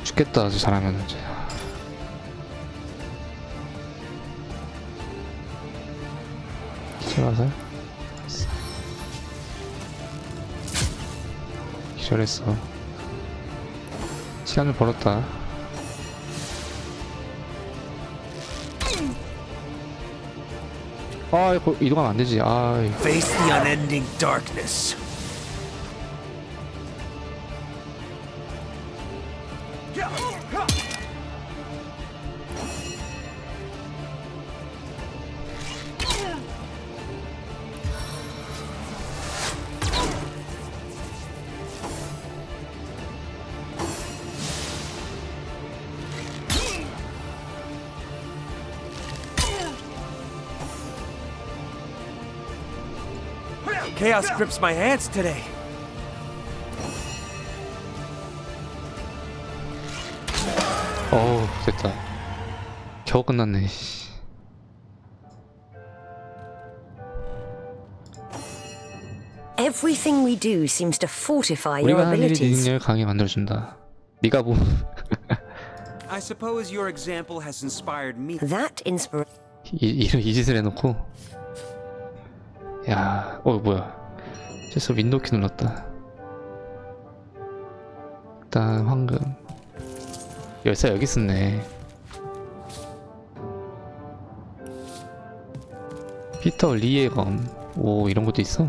죽겠다, 아주 잘하면 이제. 기절화살? 기절했어. 시간을 벌었다. 이거 이동하면 안 되지. Face the unending darkness. Chaos grips my hands today. 됐다. 겨우 끝났네. Everything we do seems to fortify your 우리가 하는 일이 네 abilities. 능력을 강하게 만들어준다. 네가 뭐? I suppose your example has inspired me. That inspiration. 이 짓을 해놓고. 야, 뭐야? 실수 윈도우 키 눌렀다. 일단 황금. 열쇠 여기 있었네. 피터 리의 검. 오, 이런 것도 있어.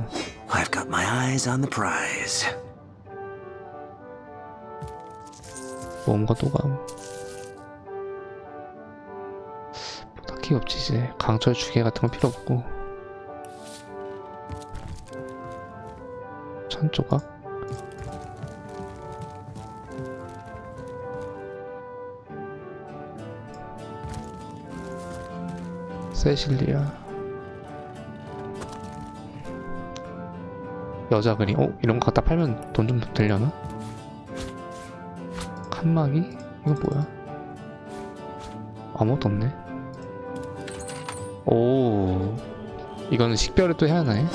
I've got my eyes on the prize. 모험과 도감. 뭐 딱히 없지 이제. 강철 주개 같은 건 필요 없고. 천 조각. 세실리아. 여자 그림. 이런 거 갖다 팔면 돈 좀 되려나? 칸막이? 이거 뭐야? 아무것도 없네. 오, 이거는 식별을 또 해야 하나요?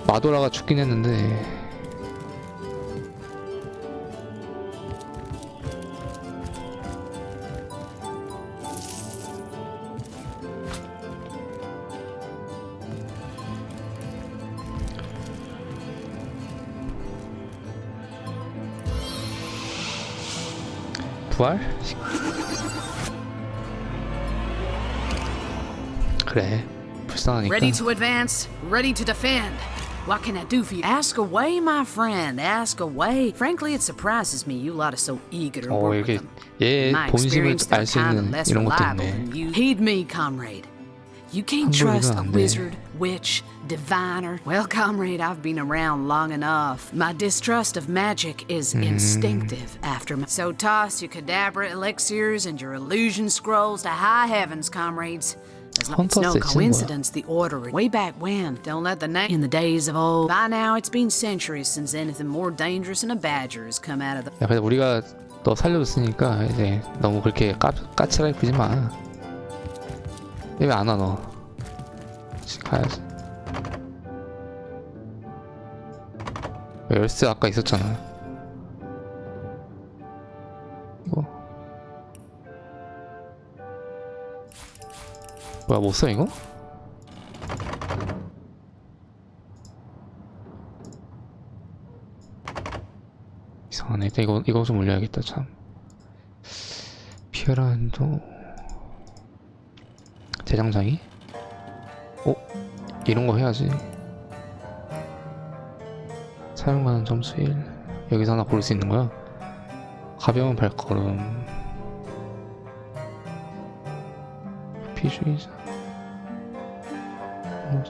마도라가 죽긴 했는데. 부활? 그래, 불쌍하니까. Ready to advance, ready to defend. What can I do for you? Ask away, my friend. Ask away. Frankly, it surprises me you lot are so eager to work with them. 얘 My 본심을 experience, 알 they're 수 kind of 있는 less 이런 것도 reliable 있네. than you. Heed me, comrade. You can't trust a 안 돼. wizard, witch, diviner. Well, comrade, I've been around long enough. My distrust of magic is instinctive after my... So toss your cadabra elixirs and your illusion scrolls to high heavens, comrades. It's no coincidence the order way back when. Don't let the name in the days of old. By now it's been centuries since anything more dangerous than a badger has come out of the. 야, 그래도 우리가 너 살려줬으니까 이제 너무 그렇게 까칠하게 굴지 마. 왜 안 와 너? 가야지. 열쇠 아까 있었잖아. 이거 뭐야, 못 써 이거? 이상하네. 일단 이거 좀 올려야겠다. 참. 피어란도 재장장이? 이런 거 해야지. 사용하는 점수 1. 여기서 하나 고를 수 있는 거야? 가벼운 발걸음. 피주의자.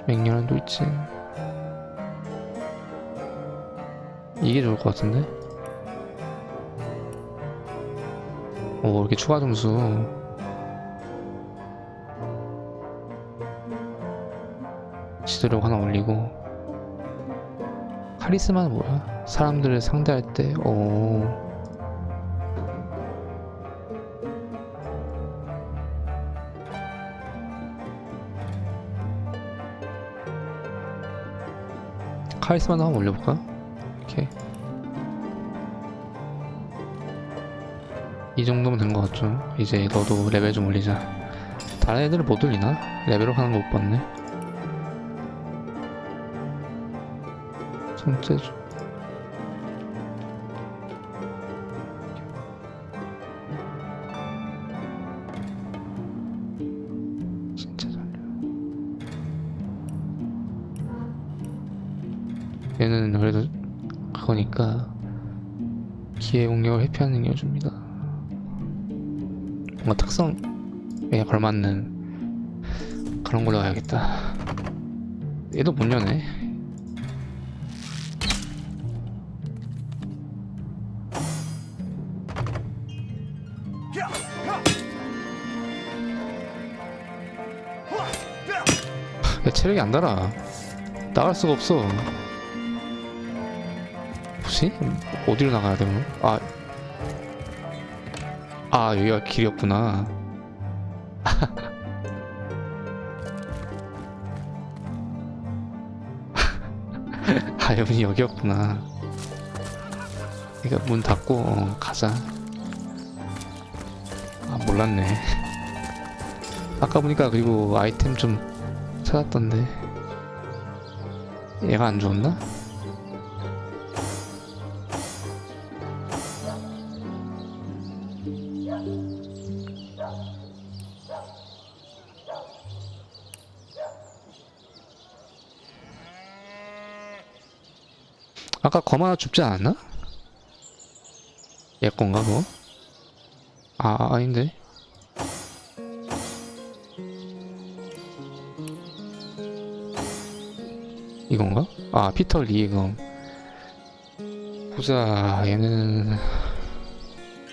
맹렬한 돌진. 이게 좋을 것 같은데? 오, 이렇게 추가 점수. 지도력 하나 올리고. 카리스마는 뭐야? 사람들을 상대할 때, 카리스마도 한번 올려볼까? 이렇게. 이 정도면 된 것 같죠? 이제 너도 레벨 좀 올리자. 다른 애들은 못 올리나? 레벨업 하는 거 못 봤네. 손재주. 진짜 잘려. 얘는 그래도 그거니까 기회 공격을 회피하는 능력을 줍니다. 뭔가 특성에 걸맞는 그런 걸로 가야겠다. 얘도 못 여네. 야, 체력이 안 달아. 나갈 수가 없어. 혹시? 어디로 나가야 되나? 여기가 길이었구나. 여기 여기였구나. 그러니까 문 닫고 가자. 몰랐네. 아까 보니까 그리고 아이템 좀 찾았던데 얘가 안 좋았나? 아까 검 하나 줍지 않았나? 얘 건가 그거? 아닌데. 이건가? 피터 리검. 보자. 얘는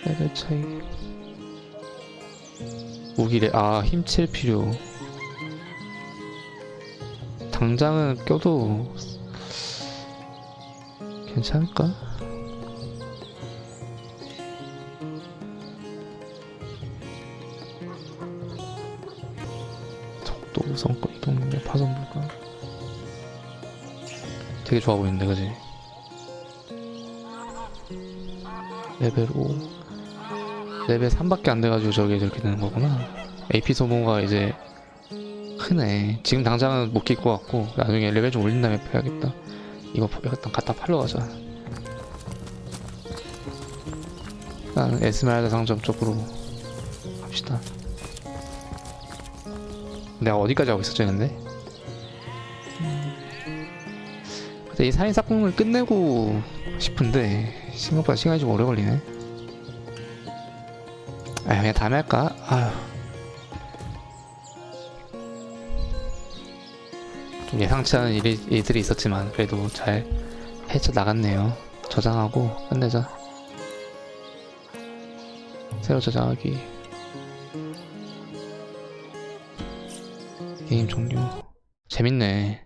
레벨 차이. 무기래. 힘칠 필요. 당장은 껴도 괜찮을까? 속도, 우선권, 이동 능력, 파손 불가. 되게 좋아 보이는데, 그지? 레벨 5. 레벨 3밖에 안 돼가지고 저게 저렇게 되는 거구나. AP 소모가 이제 크네. 지금 당장은 못 낄 것 같고, 나중에 레벨 좀 올린 다음에 해야겠다. 이거 일단 갖다 팔러 가자. 일단 에스메랄다 상점 쪽으로 갑시다. 내가 어디까지 하고 있었지 근데? 근데 이 살인사건을 끝내고 싶은데 생각보다 시간이 좀 오래 걸리네. 그냥 다음에 할까? 좀 예상치 않은 일들이 있었지만 그래도 잘 헤쳐나갔네요. 저장하고 끝내자. 새로 저장하기. 게임 종료. 재밌네.